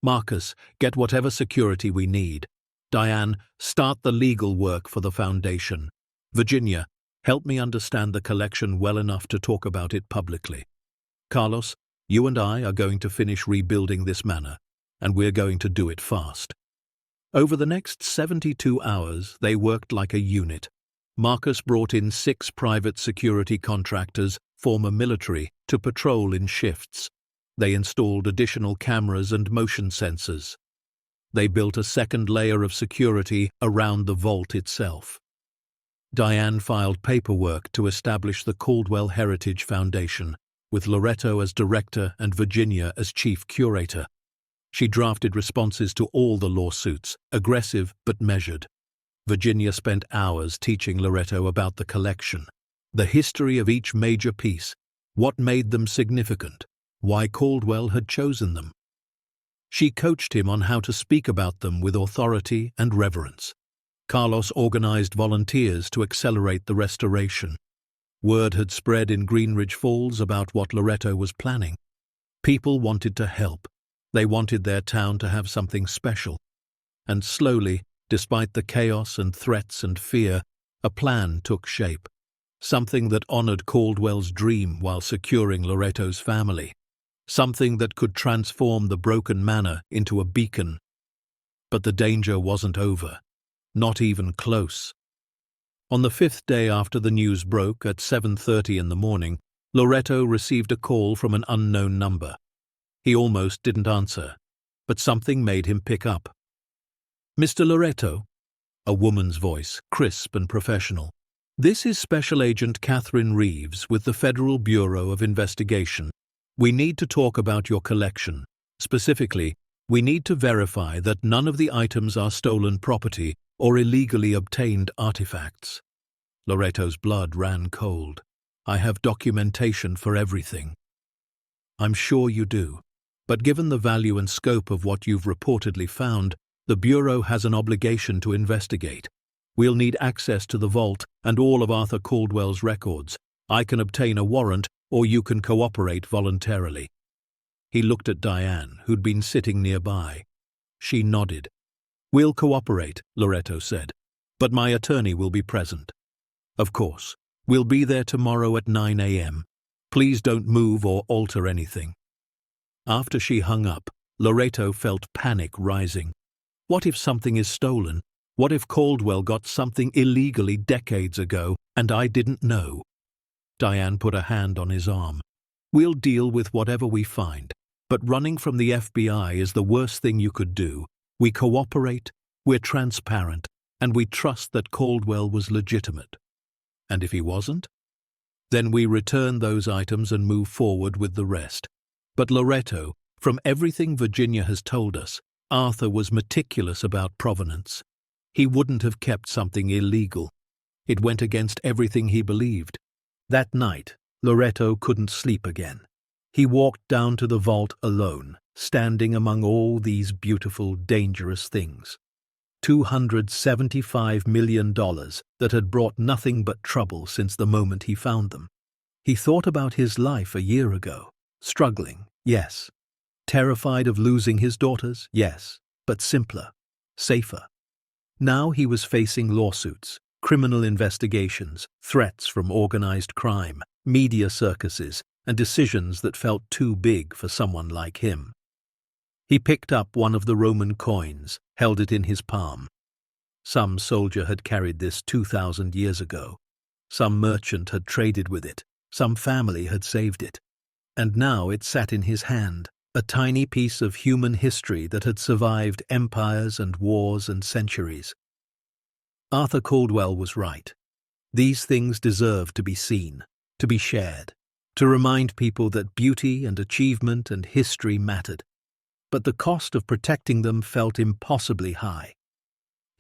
Marcus, get whatever security we need. Diane, start the legal work for the foundation. Virginia, help me understand the collection well enough to talk about it publicly. Carlos, you and I are going to finish rebuilding this manor, and we're going to do it fast. Over the next 72 hours, they worked like a unit. Marcus brought in 6 private security contractors, former military, to patrol in shifts. They installed additional cameras and motion sensors. They built a second layer of security around the vault itself. Diane filed paperwork to establish the Caldwell Heritage Foundation, with Loreto as director and Virginia as chief curator. She drafted responses to all the lawsuits, aggressive but measured. Virginia spent hours teaching Loreto about the collection, the history of each major piece, what made them significant, why Caldwell had chosen them. She coached him on how to speak about them with authority and reverence. Carlos organized volunteers to accelerate the restoration. Word had spread in Greenridge Falls about what Loreto was planning. People wanted to help. They wanted their town to have something special. And slowly, despite the chaos and threats and fear, a plan took shape. Something that honored Caldwell's dream while securing Loreto's family. Something that could transform the broken manor into a beacon. But the danger wasn't over. Not even close. On the 5th day after the news broke at 7:30 in the morning, Loreto received a call from an unknown number. He almost didn't answer, but something made him pick up. Mr. Loreto? A woman's voice, crisp and professional. This is Special Agent Catherine Reeves with the Federal Bureau of Investigation. We need to talk about your collection. Specifically, we need to verify that none of the items are stolen property or illegally obtained artifacts. Loreto's blood ran cold. I have documentation for everything. I'm sure you do, but given the value and scope of what you've reportedly found, the Bureau has an obligation to investigate. We'll need access to the vault and all of Arthur Caldwell's records. I can obtain a warrant, or you can cooperate voluntarily. He looked at Diane, who'd been sitting nearby. She nodded. We'll cooperate, Loreto said, but my attorney will be present. Of course, we'll be there tomorrow at 9 a.m. Please don't move or alter anything. After she hung up, Loreto felt panic rising. What if something is stolen? What if Caldwell got something illegally decades ago and I didn't know? Diane put a hand on his arm. We'll deal with whatever we find, but running from the FBI is the worst thing you could do. We cooperate, we're transparent, and we trust that Caldwell was legitimate. And if he wasn't? Then we return those items and move forward with the rest. But Loreto, from everything Virginia has told us, Arthur was meticulous about provenance. He wouldn't have kept something illegal. It went against everything he believed. That night, Loreto couldn't sleep again. He walked down to the vault alone, standing among all these beautiful, dangerous things. $275 million that had brought nothing but trouble since the moment he found them. He thought about his life a year ago. Struggling, yes. Terrified of losing his daughters, yes, but simpler, safer. Now he was facing lawsuits, criminal investigations, threats from organized crime, media circuses, and decisions that felt too big for someone like him. He picked up one of the Roman coins, held it in his palm. Some soldier had carried this 2,000 years ago. Some merchant had traded with it. Some family had saved it. And now it sat in his hand, a tiny piece of human history that had survived empires and wars and centuries. Arthur Caldwell was right. These things deserve to be seen, to be shared, to remind people that beauty and achievement and history mattered. But the cost of protecting them felt impossibly high.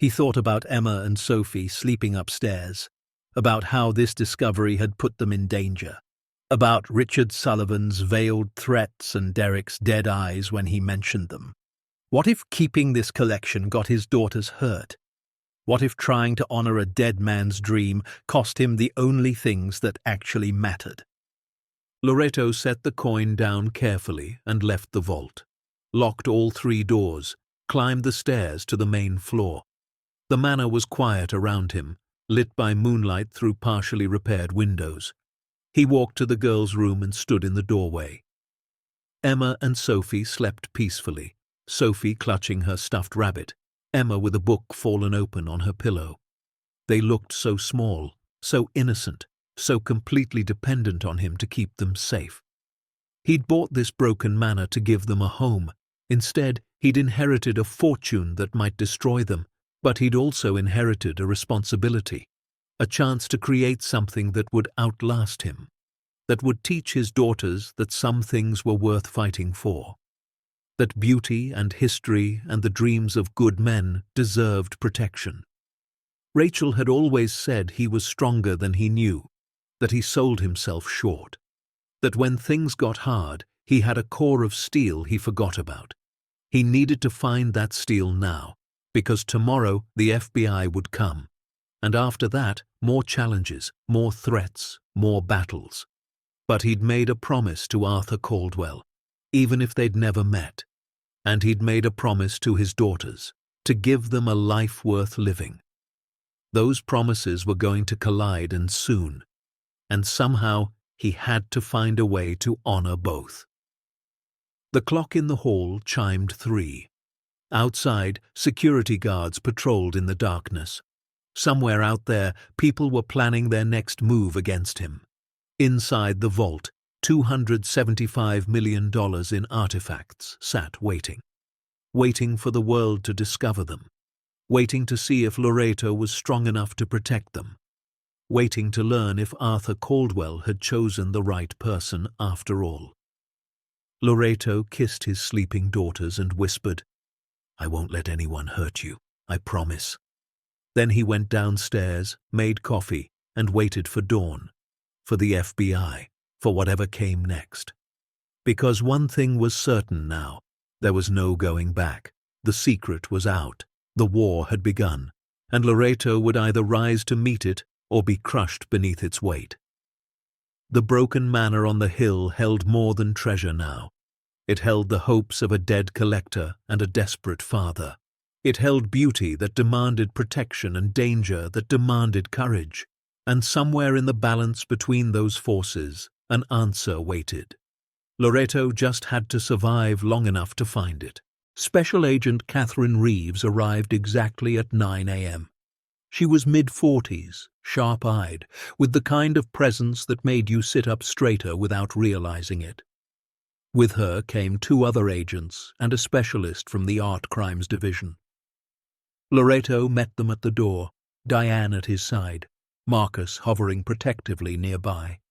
He thought about Emma and Sophie sleeping upstairs, about how this discovery had put them in danger, about Richard Sullivan's veiled threats and Derek's dead eyes when he mentioned them. What if keeping this collection got his daughters hurt? What if trying to honor a dead man's dream cost him the only things that actually mattered? Loreto set the coin down carefully and left the vault, locked all 3 doors, climbed the stairs to the main floor. The manor was quiet around him, lit by moonlight through partially repaired windows. He walked to the girls' room and stood in the doorway. Emma and Sophie slept peacefully, Sophie clutching her stuffed rabbit, Emma with a book fallen open on her pillow. They looked so small, so innocent, so completely dependent on him to keep them safe. He'd bought this broken manor to give them a home. Instead, he'd inherited a fortune that might destroy them, but he'd also inherited a responsibility, a chance to create something that would outlast him, that would teach his daughters that some things were worth fighting for, that beauty and history and the dreams of good men deserved protection. Rachel had always said he was stronger than he knew, that he sold himself short, that when things got hard, he had a core of steel he forgot about. He needed to find that steel now, because tomorrow the FBI would come, and after that, more challenges, more threats, more battles. But he'd made a promise to Arthur Caldwell, even if they'd never met, and he'd made a promise to his daughters, to give them a life worth living. Those promises were going to collide, and soon, and somehow he had to find a way to honor both. The clock in the hall chimed 3. Outside, security guards patrolled in the darkness. Somewhere out there, people were planning their next move against him. Inside the vault, $275 million in artifacts sat waiting for the world to discover them, waiting to see if Loreto was strong enough to protect them, waiting to learn if Arthur Caldwell had chosen the right person after all. Loreto kissed his sleeping daughters and whispered, "I won't let anyone hurt you, I promise." Then he went downstairs, made coffee, and waited for dawn, for the FBI, for whatever came next. Because one thing was certain now, there was no going back. The secret was out, the war had begun, and Loreto would either rise to meet it or be crushed beneath its weight. The broken manor on the hill held more than treasure now. It held the hopes of a dead collector and a desperate father. It held beauty that demanded protection and danger that demanded courage. And somewhere in the balance between those forces, an answer waited. Loreto just had to survive long enough to find it. Special Agent Catherine Reeves arrived exactly at 9 a.m. She was mid-40s, sharp-eyed, with the kind of presence that made you sit up straighter without realizing it. With her came 2 other agents and a specialist from the Art Crimes Division. Loreto met them at the door, Diane at his side, Marcus hovering protectively nearby.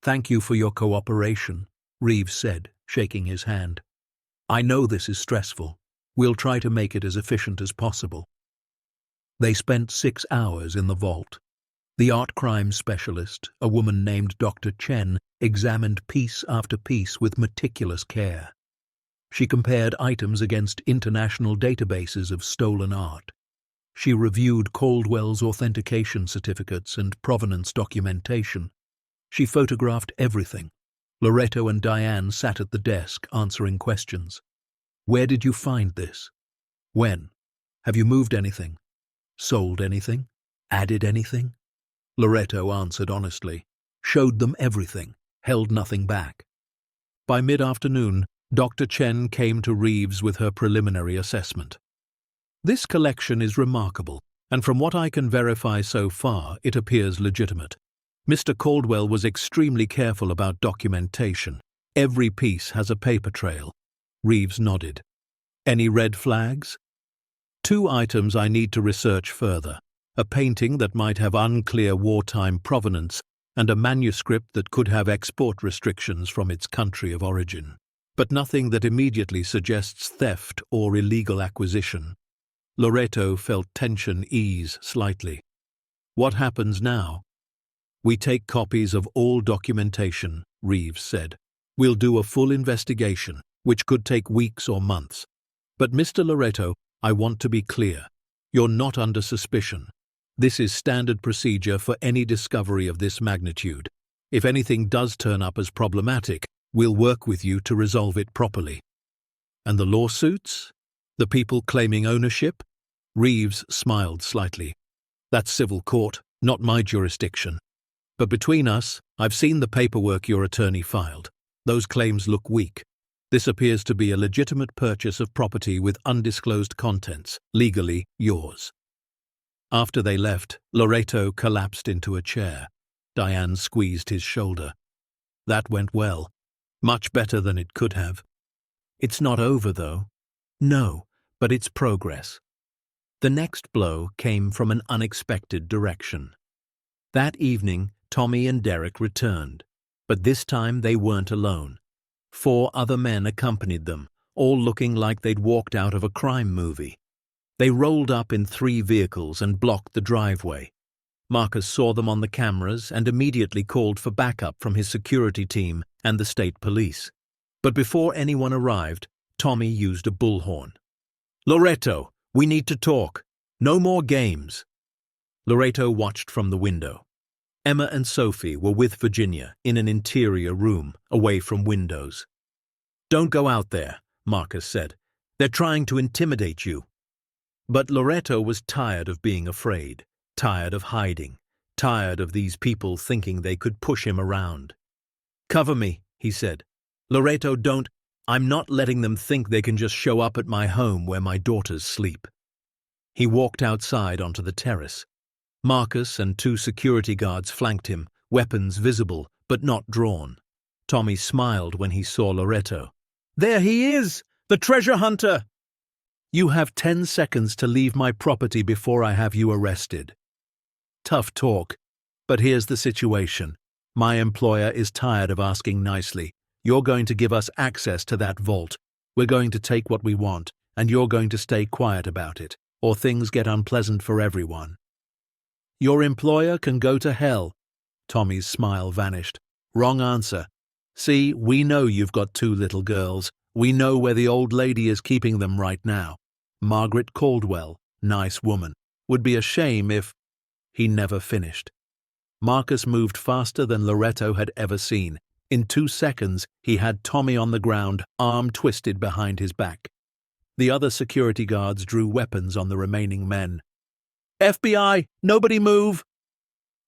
"Thank you for your cooperation," Reeves said, shaking his hand. "I know this is stressful. We'll try to make it as efficient as possible." They spent 6 hours in the vault. The art crimes specialist, a woman named Dr. Chen, examined piece after piece with meticulous care. She compared items against international databases of stolen art. She reviewed Caldwell's authentication certificates and provenance documentation. She photographed everything. Loreto and Diane sat at the desk answering questions. "Where did you find this? When? Have you moved anything? Sold anything? Added anything?" Loreto answered honestly, showed them everything, held nothing back. By mid-afternoon, Dr. Chen came to Reeves with her preliminary assessment. "This collection is remarkable, and from what I can verify so far, it appears legitimate. Mr. Caldwell was extremely careful about documentation. Every piece has a paper trail." Reeves nodded. "Any red flags?" "2 items I need to research further. A painting that might have unclear wartime provenance, and a manuscript that could have export restrictions from its country of origin. But nothing that immediately suggests theft or illegal acquisition." Loreto felt tension ease slightly. What happens now? We take copies of all documentation, Reeves said. We'll do a full investigation, which could take weeks or months. But Mr. Loreto, I want to be clear. You're not under suspicion. This is standard procedure for any discovery of this magnitude. If anything does turn up as problematic, we'll work with you to resolve it properly. And the lawsuits? The people claiming ownership? Reeves smiled slightly. That's civil court, not my jurisdiction. But between us, I've seen the paperwork your attorney filed. Those claims look weak. This appears to be a legitimate purchase of property with undisclosed contents, legally yours. After they left, Loreto collapsed into a chair. Diane squeezed his shoulder. That went well. Much better than it could have. It's not over, though. No, but it's progress. The next blow came from an unexpected direction. That evening, Tommy and Derek returned. But this time they weren't alone. 4 other men accompanied them, all looking like they'd walked out of a crime movie. They rolled up in 3 vehicles and blocked the driveway. Marcus saw them on the cameras and immediately called for backup from his security team and the state police. But before anyone arrived, Tommy used a bullhorn. "Loreto, we need to talk. No more games." Loreto watched from the window. Emma and Sophie were with Virginia in an interior room, away from windows. "Don't go out there," Marcus said. "They're trying to intimidate you." But Loreto was tired of being afraid, tired of hiding, tired of these people thinking they could push him around. "Cover me," he said. "Loreto, don't. I'm not letting them think they can just show up at my home where my daughters sleep." He walked outside onto the terrace. Marcus and 2 security guards flanked him, weapons visible but not drawn. Tommy smiled when he saw Loreto. "There he is! The treasure hunter!" "You have 10 seconds to leave my property before I have you arrested." Tough talk, but here's the situation. My employer is tired of asking nicely. You're going to give us access to that vault. We're going to take what we want, and you're going to stay quiet about it, or things get unpleasant for everyone. "Your employer can go to hell." Tommy's smile vanished. "Wrong answer. See, we know you've got 2 little girls. We know where the old lady is keeping them right now. Margaret Caldwell, nice woman. Would be a shame if—" He never finished. Marcus moved faster than Loreto had ever seen. In 2 seconds, he had Tommy on the ground, arm twisted behind his back. The other security guards drew weapons on the remaining men. "FBI, nobody move!"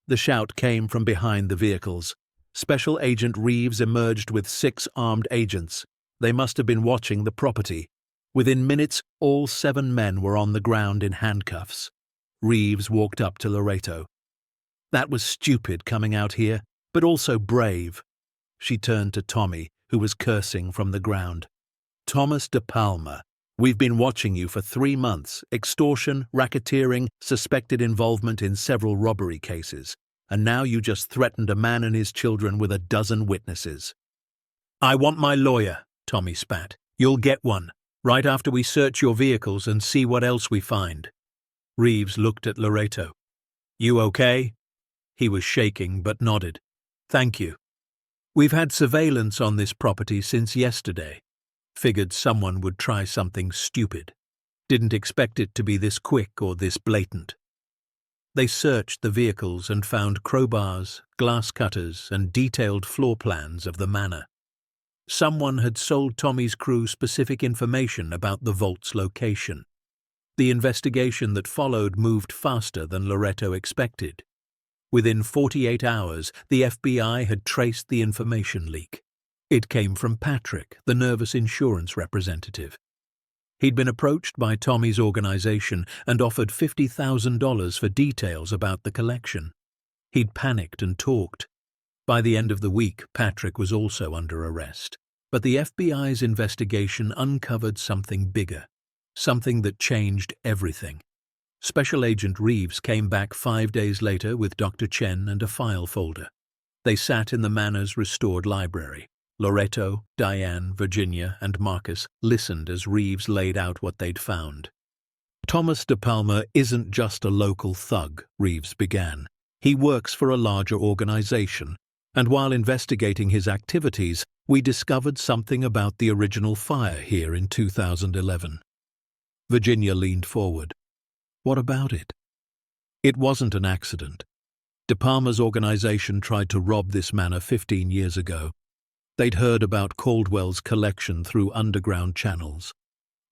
The shout came from behind the vehicles. Special Agent Reeves emerged with 6 armed agents. They must have been watching the property. Within minutes, all 7 men were on the ground in handcuffs. Reeves walked up to Loreto. "That was stupid coming out here, but also brave." She turned to Tommy, who was cursing from the ground. "Thomas De Palma, we've been watching you for 3 months. Extortion, racketeering, suspected involvement in several robbery cases. And now you just threatened a man and his children with a dozen witnesses." "I want my lawyer," Tommy spat. "You'll get one, right after we search your vehicles and see what else we find." Reeves looked at Loreto. "You okay?" He was shaking but nodded. "Thank you. We've had surveillance on this property since yesterday. Figured someone would try something stupid. Didn't expect it to be this quick or this blatant." They searched the vehicles and found crowbars, glass cutters, and detailed floor plans of the manor. Someone had sold Tommy's crew specific information about the vault's location. The investigation that followed moved faster than Loreto expected. Within 48 hours, the FBI had traced the information leak. It came from Patrick, the nervous insurance representative. He'd been approached by Tommy's organization and offered $50,000 for details about the collection. He'd panicked and talked. By the end of the week, Patrick was also under arrest. But the FBI's investigation uncovered something bigger, something that changed everything. Special Agent Reeves came back 5 days later with Dr. Chen and a file folder. They sat in the Manor's restored library. Loreto, Diane, Virginia, and Marcus listened as Reeves laid out what they'd found. Thomas De Palma isn't just a local thug, Reeves began. He works for a larger organization, and while investigating his activities, we discovered something about the original fire here in 2011. Virginia leaned forward. What about it? It wasn't an accident. De Palma's organization tried to rob this manor 15 years ago. They'd heard about Caldwell's collection through underground channels.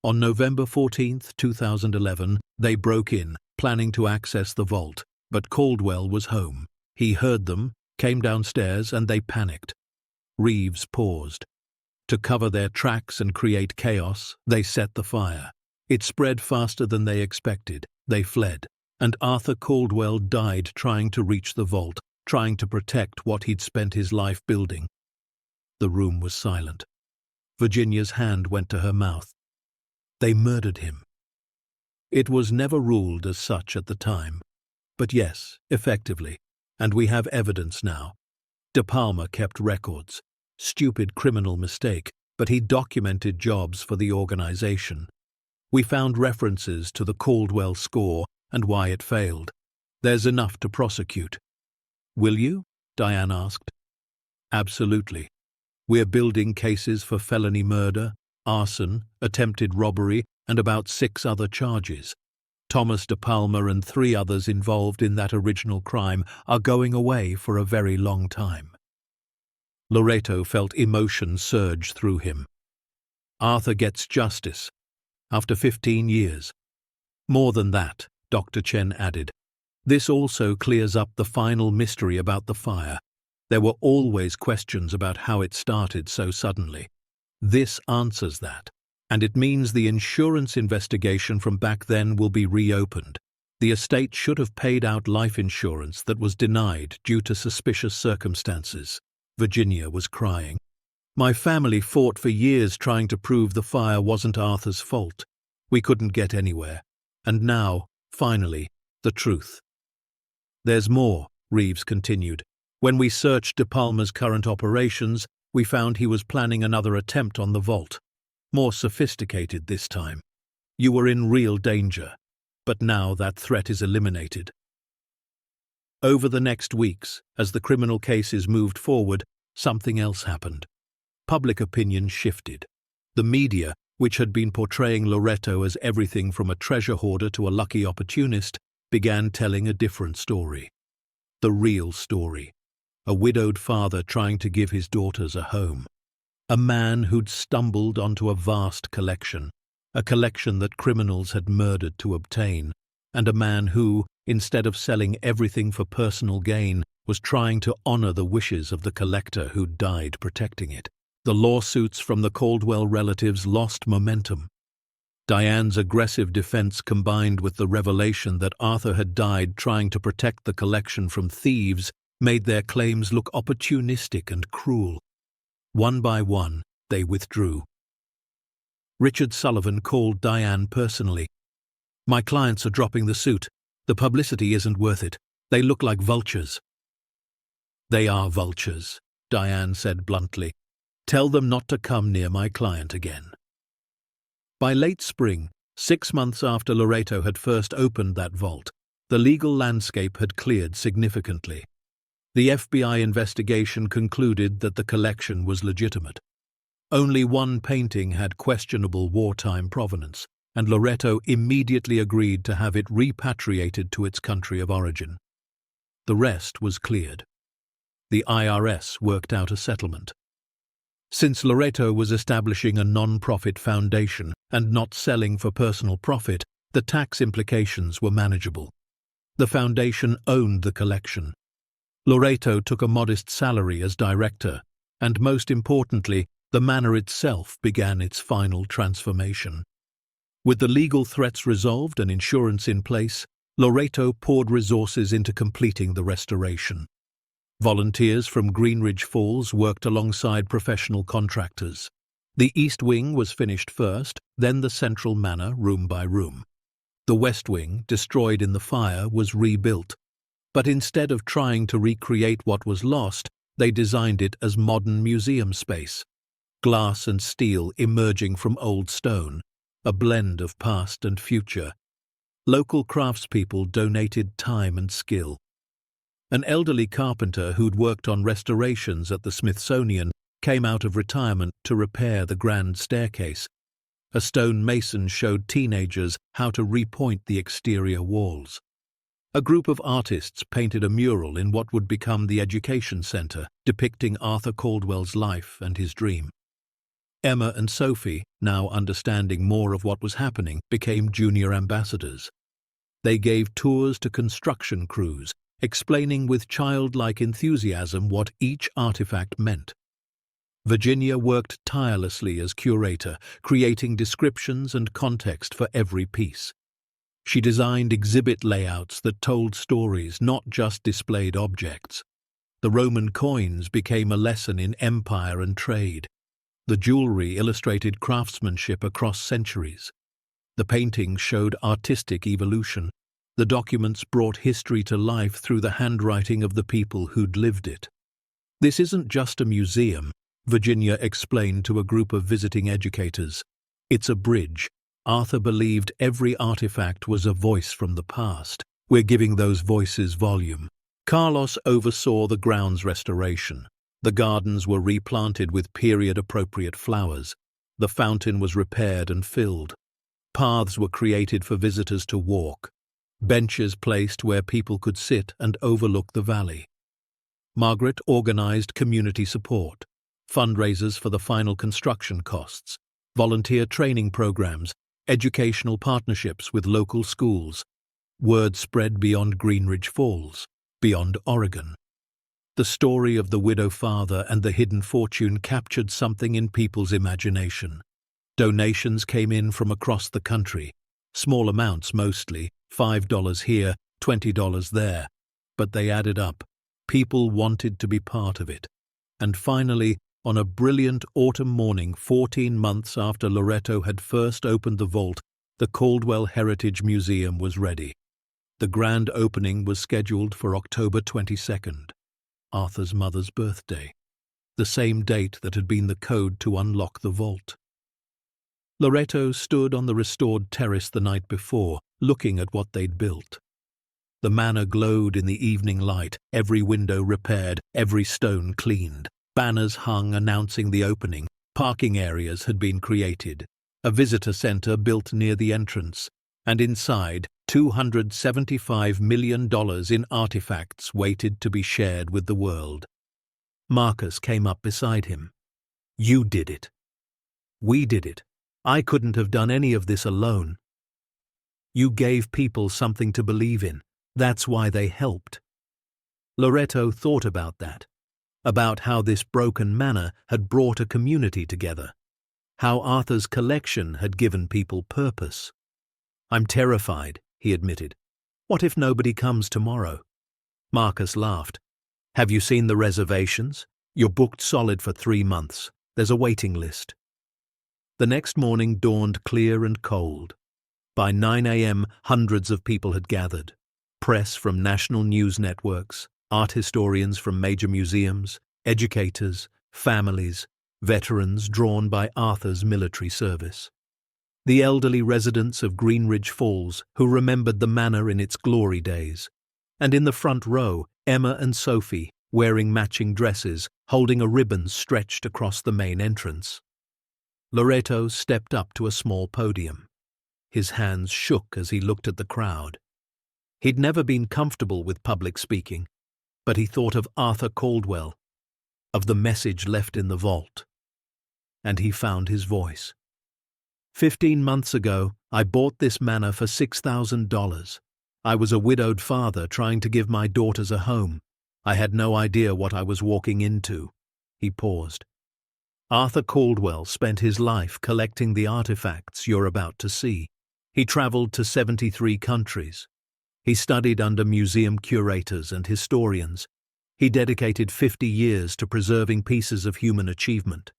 On November 14, 2011, they broke in, planning to access the vault, but Caldwell was home. He heard them, came downstairs, and they panicked. Reeves paused. To cover their tracks and create chaos, they set the fire. It spread faster than they expected. They fled, and Arthur Caldwell died trying to reach the vault, trying to protect what he'd spent his life building. The room was silent. Virginia's hand went to her mouth. They murdered him. It was never ruled as such at the time. But yes, effectively, and we have evidence now. De Palma kept records. Stupid criminal mistake, but he documented jobs for the organization. We found references to the Caldwell score and why it failed. There's enough to prosecute. Will you? Diane asked. Absolutely. We're building cases for felony murder, arson, attempted robbery, and about 6 other charges. Thomas De Palma and 3 others involved in that original crime are going away for a very long time. Loreto felt emotion surge through him. Arthur gets justice. After 15 years. More than that, Dr. Chen added. This also clears up the final mystery about the fire. There were always questions about how it started so suddenly. This answers that, and it means the insurance investigation from back then will be reopened. The estate should have paid out life insurance that was denied due to suspicious circumstances. Virginia was crying. My family fought for years trying to prove the fire wasn't Arthur's fault. We couldn't get anywhere. And now, finally, the truth. There's more, Reeves continued. When we searched De Palma's current operations, we found he was planning another attempt on the vault. More sophisticated this time. You were in real danger, but now that threat is eliminated. Over the next weeks, as the criminal cases moved forward, something else happened. Public opinion shifted. The media, which had been portraying Loreto as everything from a treasure hoarder to a lucky opportunist, began telling a different story. The real story. A widowed father trying to give his daughters a home. A man who'd stumbled onto a vast collection, a collection that criminals had murdered to obtain, and a man who, instead of selling everything for personal gain, was trying to honor the wishes of the collector who'd died protecting it. The lawsuits from the Caldwell relatives lost momentum. Diane's aggressive defense combined with the revelation that Arthur had died trying to protect the collection from thieves made their claims look opportunistic and cruel. One by one, they withdrew. Richard Sullivan called Diane personally. My clients are dropping the suit. The publicity isn't worth it. They look like vultures. They are vultures, Diane said bluntly. Tell them not to come near my client again. By late spring, 6 months after Loreto had first opened that vault, the legal landscape had cleared significantly. The FBI investigation concluded that the collection was legitimate. Only one painting had questionable wartime provenance, and Loreto immediately agreed to have it repatriated to its country of origin. The rest was cleared. The IRS worked out a settlement. Since Loreto was establishing a non-profit foundation and not selling for personal profit, the tax implications were manageable. The foundation owned the collection. Loreto took a modest salary as director, and most importantly, the manor itself began its final transformation. With the legal threats resolved and insurance in place, Loreto poured resources into completing the restoration. Volunteers from Greenridge Falls worked alongside professional contractors. The East Wing was finished first, then the central manor room by room. The West Wing, destroyed in the fire, was rebuilt. But instead of trying to recreate what was lost, they designed it as modern museum space. Glass and steel emerging from old stone, a blend of past and future. Local craftspeople donated time and skill. An elderly carpenter who'd worked on restorations at the Smithsonian came out of retirement to repair the grand staircase. A stone mason showed teenagers how to repoint the exterior walls. A group of artists painted a mural in what would become the education center, depicting Arthur Caldwell's life and his dream. Emma and Sophie, now understanding more of what was happening, became junior ambassadors. They gave tours to construction crews, explaining with childlike enthusiasm what each artifact meant. Virginia worked tirelessly as curator, creating descriptions and context for every piece. She designed exhibit layouts that told stories, not just displayed objects. The Roman coins became a lesson in empire and trade. The jewelry illustrated craftsmanship across centuries. The paintings showed artistic evolution. The documents brought history to life through the handwriting of the people who'd lived it. "This isn't just a museum," Virginia explained to a group of visiting educators. "It's a bridge. Arthur believed every artifact was a voice from the past. We're giving those voices volume." Carlos oversaw the grounds restoration. The gardens were replanted with period-appropriate flowers. The fountain was repaired and filled. Paths were created for visitors to walk. Benches placed where people could sit and overlook the valley. Margaret organized community support, fundraisers for the final construction costs, volunteer training programs, educational partnerships with local schools. Word spread beyond Greenridge Falls, beyond Oregon. The story of the widow father and the hidden fortune captured something in people's imagination. Donations came in from across the country, small amounts mostly, $5 here, $20 there, but they added up. People wanted to be part of it. And finally, on a brilliant autumn morning 14 months after Loretto had first opened the vault, the Caldwell Heritage Museum was ready. The grand opening was scheduled for October 22nd, Arthur's mother's birthday, the same date that had been the code to unlock the vault. Loretto stood on the restored terrace the night before, looking at what they'd built. The manor glowed in the evening light, every window repaired, every stone cleaned. Banners hung announcing the opening. Parking areas had been created. A visitor center built near the entrance. And inside, $275 million in artifacts waited to be shared with the world. Marcus came up beside him. "You did it. We did it. I couldn't have done any of this alone. You gave people something to believe in. That's why they helped." Loretto thought about that. About how this broken manor had brought a community together, how Arthur's collection had given people purpose. "I'm terrified," he admitted. "What if nobody comes tomorrow?" Marcus laughed. "Have you seen the reservations? You're booked solid for 3 months. There's a waiting list." The next morning dawned clear and cold. By 9 a.m., hundreds of people had gathered. Press from national news networks, art historians from major museums, educators, families, veterans drawn by Arthur's military service. The elderly residents of Greenridge Falls who remembered the manor in its glory days. And in the front row, Emma and Sophie, wearing matching dresses, holding a ribbon stretched across the main entrance. Loretto stepped up to a small podium. His hands shook as he looked at the crowd. He'd never been comfortable with public speaking, but he thought of Arthur Caldwell, of the message left in the vault. And he found his voice. 15 months ago, I bought this manor for $6,000. I was a widowed father trying to give my daughters a home. I had no idea what I was walking into." He paused. "Arthur Caldwell spent his life collecting the artifacts you're about to see. He traveled to 73 countries. He studied under museum curators and historians. He dedicated 50 years to preserving pieces of human achievement.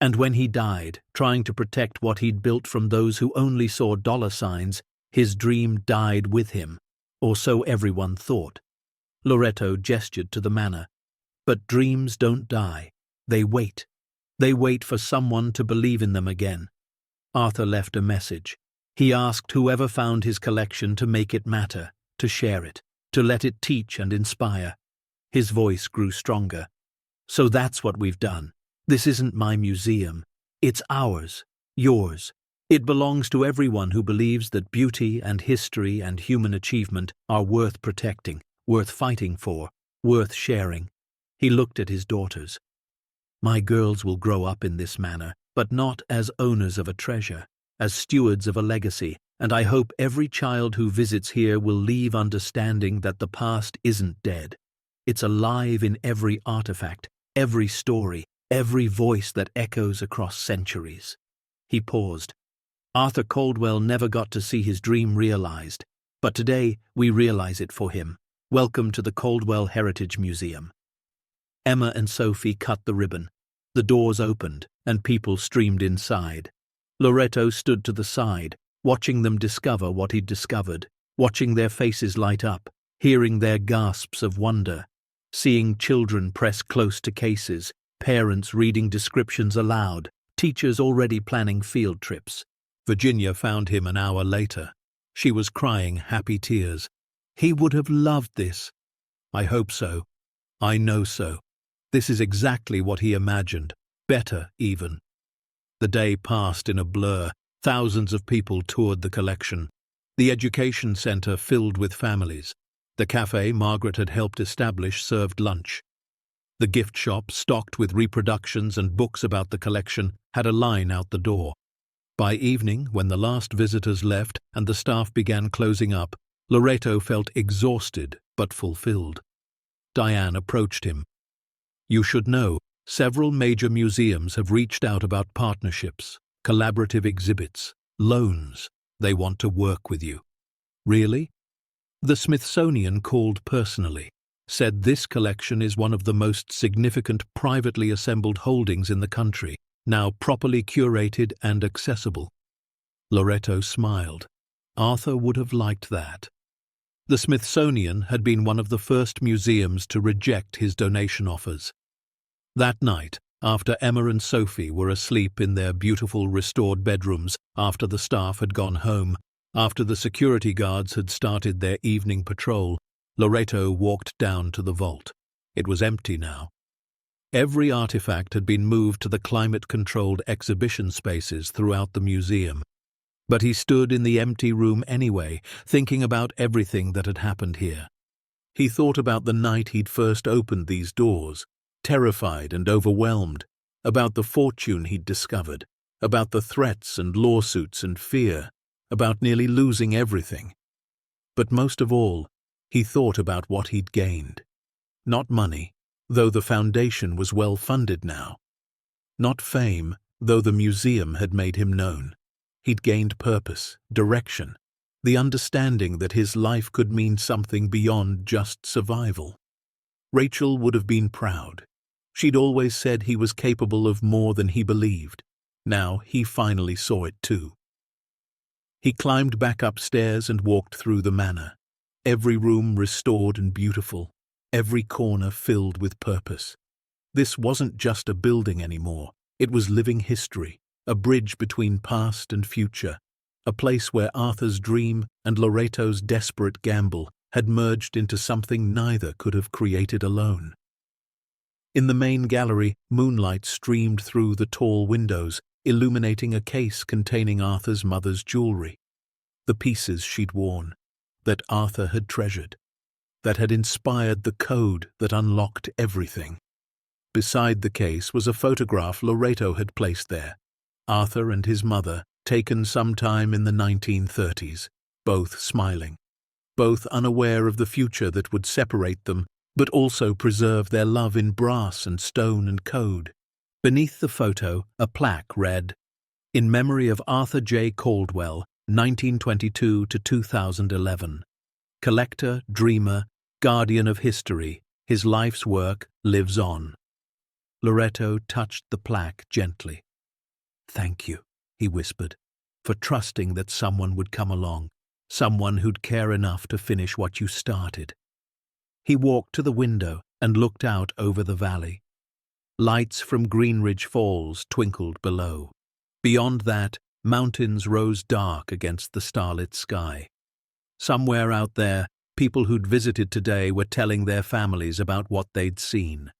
And when he died, trying to protect what he'd built from those who only saw dollar signs, his dream died with him, or so everyone thought." Loretto gestured to the manor. "But dreams don't die. They wait. They wait for someone to believe in them again." Arthur left a message. He asked whoever found his collection to make it matter, to share it, to let it teach and inspire. His voice grew stronger. So that's what we've done. This isn't my museum. It's ours, yours. It belongs to everyone who believes that beauty and history and human achievement are worth protecting, worth fighting for, worth sharing. He looked at his daughters. My girls will grow up in this manner, but not as owners of a treasure, as stewards of a legacy, and I hope every child who visits here will leave understanding that the past isn't dead. It's alive in every artifact, every story, every voice that echoes across centuries. He paused. Arthur Caldwell never got to see his dream realized, but today we realize it for him. Welcome to the Caldwell Heritage Museum. Emma and Sophie cut the ribbon. The doors opened, and people streamed inside. Loretto stood to the side, watching them discover what he'd discovered, watching their faces light up, hearing their gasps of wonder, seeing children press close to cases, parents reading descriptions aloud, teachers already planning field trips. Virginia found him an hour later. She was crying happy tears. He would have loved this. I hope so. I know so. This is exactly what he imagined. Better, even. The day passed in a blur. Thousands of people toured the collection. The education center filled with families. The cafe Margaret had helped establish served lunch. The gift shop, stocked with reproductions and books about the collection, had a line out the door. By evening, when the last visitors left and the staff began closing up, Loretto felt exhausted but fulfilled. Diane approached him. You should know, several major museums have reached out about partnerships, collaborative exhibits, loans. They want to work with you. Really? The Smithsonian called personally, said this collection is one of the most significant privately assembled holdings in the country, now properly curated and accessible. Loretto smiled. Arthur would have liked that. The Smithsonian had been one of the first museums to reject his donation offers. That night, after Emma and Sophie were asleep in their beautiful restored bedrooms, after the staff had gone home, after the security guards had started their evening patrol, Loretto walked down to the vault. It was empty now. Every artifact had been moved to the climate-controlled exhibition spaces throughout the museum. But he stood in the empty room anyway, thinking about everything that had happened here. He thought about the night he'd first opened these doors, terrified and overwhelmed, about the fortune he'd discovered, about the threats and lawsuits and fear, about nearly losing everything. But most of all, he thought about what he'd gained. Not money, though the foundation was well funded now. Not fame, though the museum had made him known. He'd gained purpose, direction, the understanding that his life could mean something beyond just survival. Rachel would have been proud. She'd always said he was capable of more than he believed. Now he finally saw it too. He climbed back upstairs and walked through the manor. Every room restored and beautiful, every corner filled with purpose. This wasn't just a building anymore. It was living history, a bridge between past and future, a place where Arthur's dream and Loretto's desperate gamble had merged into something neither could have created alone. In the main gallery, moonlight streamed through the tall windows, illuminating a case containing Arthur's mother's jewelry, the pieces she'd worn, that Arthur had treasured, that had inspired the code that unlocked everything. Beside the case was a photograph Loretto had placed there, Arthur and his mother, taken sometime in the 1930s, both smiling, both unaware of the future that would separate them, but also preserve their love in brass and stone and code. Beneath the photo, a plaque read, "In memory of Arthur J. Caldwell, 1922 to 2011. Collector, dreamer, guardian of history, his life's work lives on." Loretto touched the plaque gently. "Thank you," he whispered, "for trusting that someone would come along, someone who'd care enough to finish what you started." He walked to the window and looked out over the valley. Lights from Greenridge Falls twinkled below. Beyond that, Mountains rose dark against the starlit sky. Somewhere out there, people who'd visited today were telling their families about what they'd seen.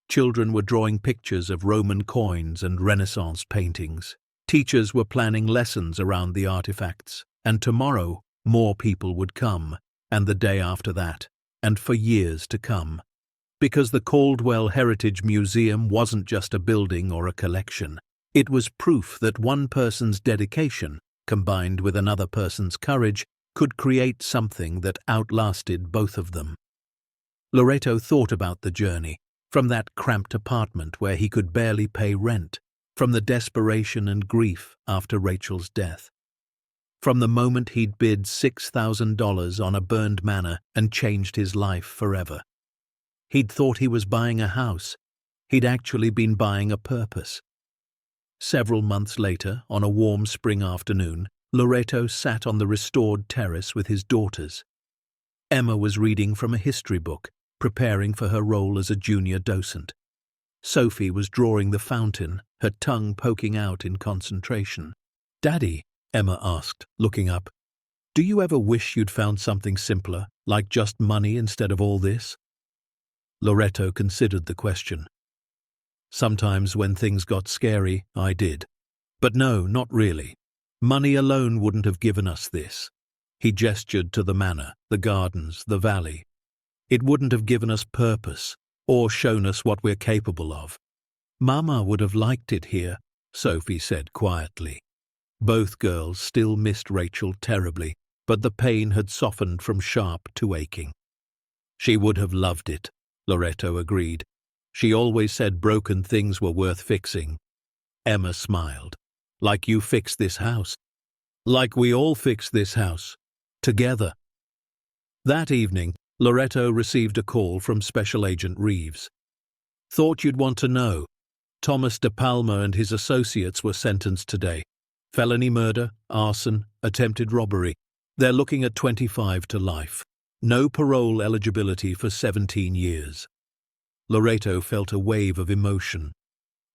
Children were drawing pictures of Roman coins and Renaissance paintings. Teachers were planning lessons around the artifacts, and tomorrow more people would come, and the day after that, and for years to come. Because the Caldwell Heritage Museum wasn't just a building or a collection. It was proof that one person's dedication, combined with another person's courage, could create something that outlasted both of them. Loreto thought about the journey, from that cramped apartment where he could barely pay rent, from the desperation and grief after Rachel's death, from the moment he'd bid $6,000 on a burned manor and changed his life forever. He'd thought he was buying a house. He'd actually been buying a purpose. Several months later, on a warm spring afternoon, Loreto sat on the restored terrace with his daughters. Emma was reading from a history book, preparing for her role as a junior docent. Sophie was drawing the fountain, her tongue poking out in concentration. "Daddy," Emma asked, looking up, "do you ever wish you'd found something simpler, like just money instead of all this?" Loreto considered the question. "Sometimes when things got scary, I did. But no, not really. Money alone wouldn't have given us this." He gestured to the manor, the gardens, the valley. "It wouldn't have given us purpose, or shown us what we're capable of." "Mama would have liked it here," Sophie said quietly. Both girls still missed Rachel terribly, but the pain had softened from sharp to aching. "She would have loved it," Loreto agreed. "She always said broken things were worth fixing." Emma smiled. "Like you fixed this house. Like we all fixed this house. Together." That evening, Loreto received a call from Special Agent Reeves. "Thought you'd want to know. Thomas De Palma and his associates were sentenced today. Felony murder, arson, attempted robbery. They're looking at 25 to life. No parole eligibility for 17 years. Loreto felt a wave of emotion.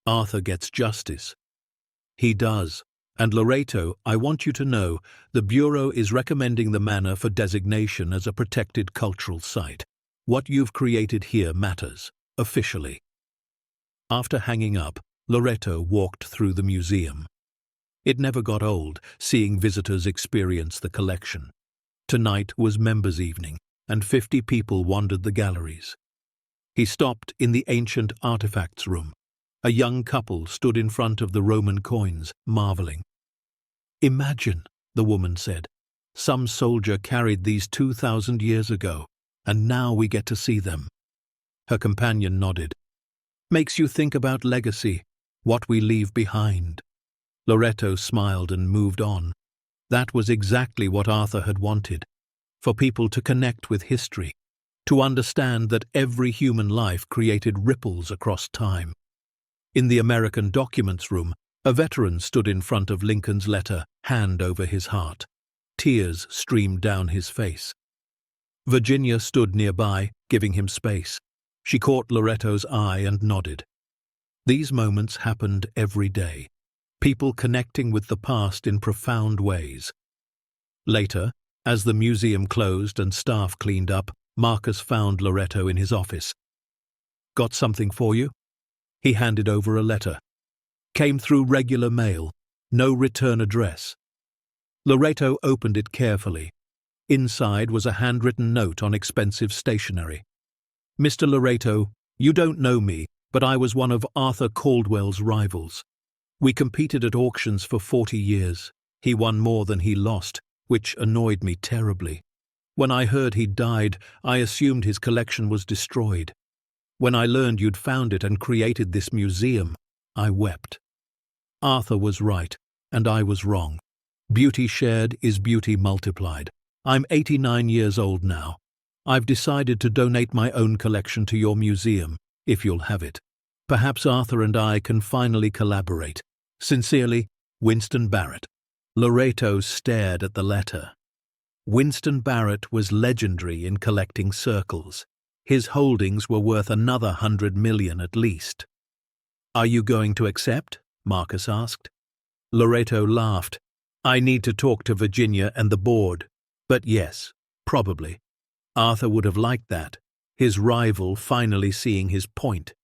Arthur gets justice. He does. And Loreto, I want you to know, the Bureau is recommending the manor for designation as a protected cultural site. What you've created here matters, officially." After hanging up, Loreto walked through the museum. It never got old, seeing visitors experience the collection. Tonight was members' evening, and 50 people wandered the galleries. He stopped in the ancient artifacts room. A young couple stood in front of the Roman coins, marveling. "Imagine," the woman said, "some soldier carried these 2,000 years ago, and now we get to see them." Her companion nodded. "Makes you think about legacy, what we leave behind." Loreto smiled and moved on. That was exactly what Arthur had wanted, for people to connect with history, to understand that every human life created ripples across time. In the American Documents Room, a veteran stood in front of Lincoln's letter, hand over his heart. Tears streamed down his face. Virginia stood nearby, giving him space. She caught Loreto's eye and nodded. These moments happened every day, people connecting with the past in profound ways. Later, as the museum closed and staff cleaned up, Marcus found Loreto in his office. "Got something for you?" He handed over a letter. "Came through regular mail. No return address." Loreto opened it carefully. Inside was a handwritten note on expensive stationery. "Mr. Loreto, you don't know me, but I was one of Arthur Caldwell's rivals. We competed at auctions for 40 years. He won more than he lost, which annoyed me terribly. When I heard he'd died, I assumed his collection was destroyed. When I learned you'd found it and created this museum, I wept. Arthur was right, and I was wrong. Beauty shared is beauty multiplied. I'm 89 years old now. I've decided to donate my own collection to your museum, if you'll have it. Perhaps Arthur and I can finally collaborate. Sincerely, Winston Barrett." Loreto stared at the letter. Winston Barrett was legendary in collecting circles. His holdings were worth another 100 million at least. "Are you going to accept?" Marcus asked. Loreto laughed. I need to talk to Virginia and the board. But yes, probably. Arthur would have liked that, his rival finally seeing his point.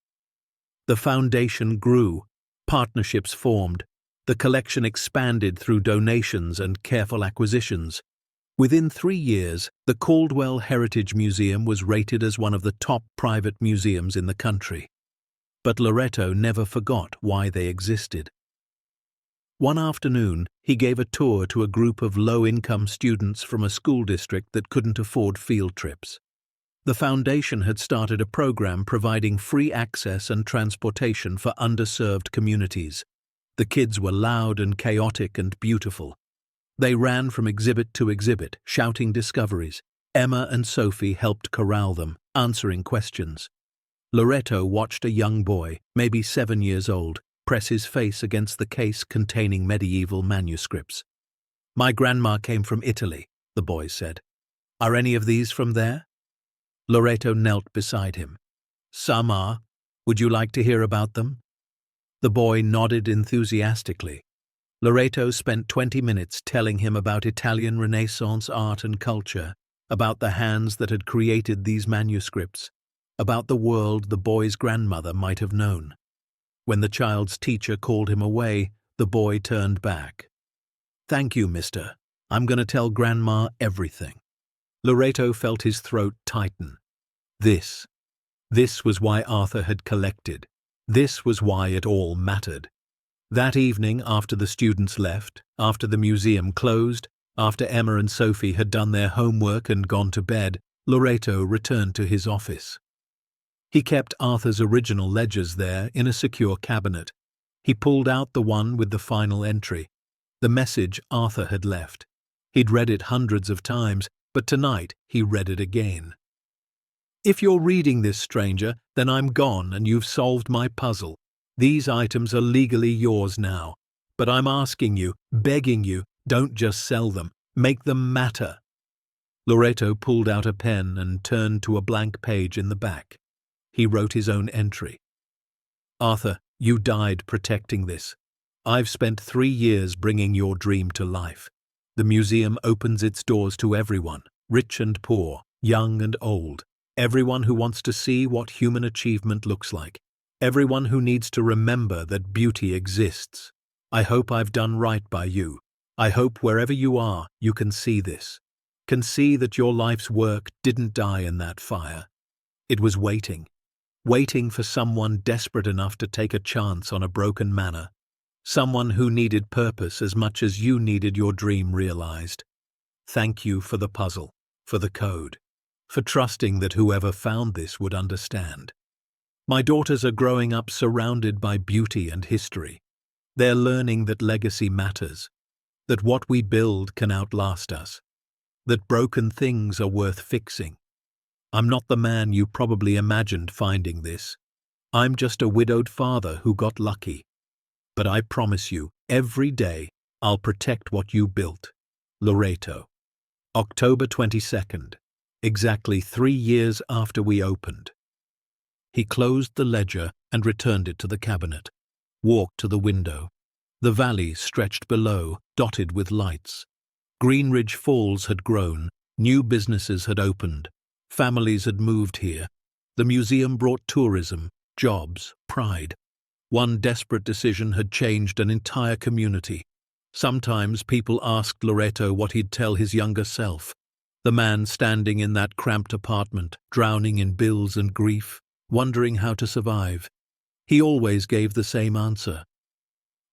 The foundation grew, partnerships formed, the collection expanded through donations and careful acquisitions. Within 3 years, the Caldwell Heritage Museum was rated as one of the top private museums in the country. But Loreto never forgot why they existed. One afternoon, he gave a tour to a group of low-income students from a school district that couldn't afford field trips. The foundation had started a program providing free access and transportation for underserved communities. The kids were loud and chaotic and beautiful. They ran from exhibit to exhibit, shouting discoveries. Emma and Sophie helped corral them, answering questions. Loreto watched a young boy, maybe 7 years old, press his face against the case containing medieval manuscripts. My grandma came from Italy, the boy said. Are any of these from there? Loreto knelt beside him. Some are. Would you like to hear about them? The boy nodded enthusiastically. Loreto spent 20 minutes telling him about Italian Renaissance art and culture, about the hands that had created these manuscripts, about the world the boy's grandmother might have known. When the child's teacher called him away, the boy turned back. Thank you, mister. I'm going to tell Grandma everything. Loreto felt his throat tighten. This was why Arthur had collected. This was why it all mattered. That evening, after the students left, after the museum closed, after Emma and Sophie had done their homework and gone to bed, Loreto returned to his office. He kept Arthur's original ledgers there in a secure cabinet. He pulled out the one with the final entry, the message Arthur had left. He'd read it hundreds of times, but tonight he read it again. If you're reading this, stranger, then I'm gone and you've solved my puzzle. These items are legally yours now. But I'm asking you, begging you, don't just sell them. Make them matter. Loreto pulled out a pen and turned to a blank page in the back. He wrote his own entry. Arthur, you died protecting this. I've spent 3 years bringing your dream to life. The museum opens its doors to everyone, rich and poor, young and old, everyone who wants to see what human achievement looks like, everyone who needs to remember that beauty exists. I hope I've done right by you. I hope wherever you are, you can see this. Can see that your life's work didn't die in that fire. It was waiting for someone desperate enough to take a chance on a broken manor. Someone who needed purpose as much as you needed your dream realized. Thank you for the puzzle, for the code, for trusting that whoever found this would understand. My daughters are growing up surrounded by beauty and history. They're learning that legacy matters, that what we build can outlast us, that broken things are worth fixing. I'm not the man you probably imagined finding this. I'm just a widowed father who got lucky. But I promise you, every day, I'll protect what you built. Loreto. October 22nd, exactly 3 years after we opened. He closed the ledger and returned it to the cabinet, walked to the window. The valley stretched below, dotted with lights. Greenridge Falls had grown, new businesses had opened, families had moved here. The museum brought tourism, jobs, pride. One desperate decision had changed an entire community. Sometimes people asked Loreto what he'd tell his younger self, the man standing in that cramped apartment, drowning in bills and grief, wondering how to survive. He always gave the same answer.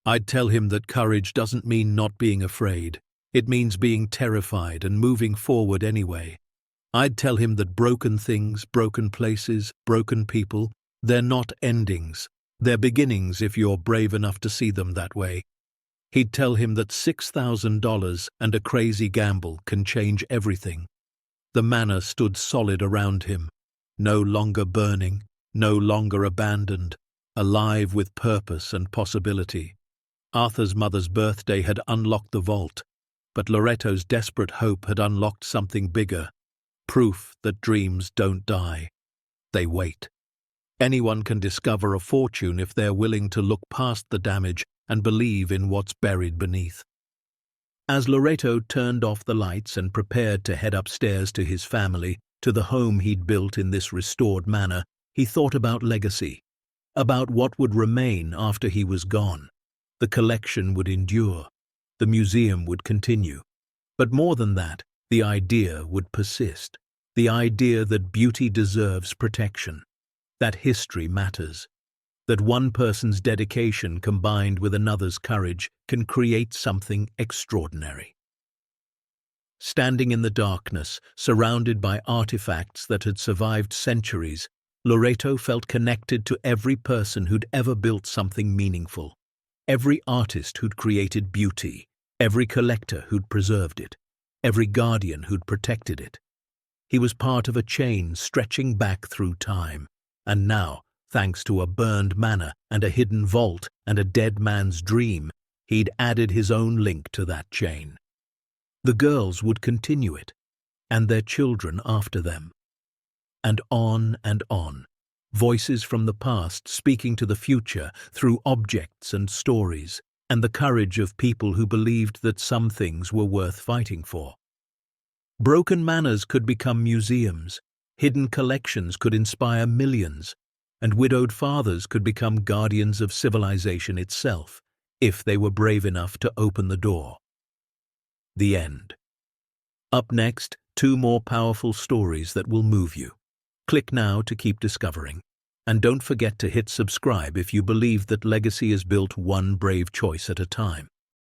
I'd tell him that courage doesn't mean not being afraid. It means being terrified and moving forward anyway. I'd tell him that broken things, broken places, broken people, they're not endings. They're beginnings if you're brave enough to see them that way. He'd tell him that $6,000 and a crazy gamble can change everything. The manor stood solid around him, no longer burning, no longer abandoned, alive with purpose and possibility. Arthur's mother's birthday had unlocked the vault, but Loreto's desperate hope had unlocked something bigger, proof that dreams don't die. They wait. Anyone can discover a fortune if they're willing to look past the damage, and believe in what's buried beneath. As Loreto turned off the lights and prepared to head upstairs to his family, to the home he'd built in this restored manor, he thought about legacy, about what would remain after he was gone. The collection would endure, the museum would continue. But more than that, the idea would persist. The idea that beauty deserves protection, that history matters, that one person's dedication combined with another's courage can create something extraordinary. Standing in the darkness, surrounded by artifacts that had survived centuries, Loreto felt connected to every person who'd ever built something meaningful, every artist who'd created beauty, every collector who'd preserved it, every guardian who'd protected it. He was part of a chain stretching back through time, and now, thanks to a burned manor and a hidden vault and a dead man's dream, he'd added his own link to that chain. The girls would continue it, and their children after them. And on, voices from the past speaking to the future through objects and stories, and the courage of people who believed that some things were worth fighting for. Broken manors could become museums, hidden collections could inspire millions, and widowed fathers could become guardians of civilization itself, if they were brave enough to open the door. The end. Up next, 2 more powerful stories that will move you. Click now to keep discovering. And don't forget to hit subscribe if you believe that legacy is built one brave choice at a time.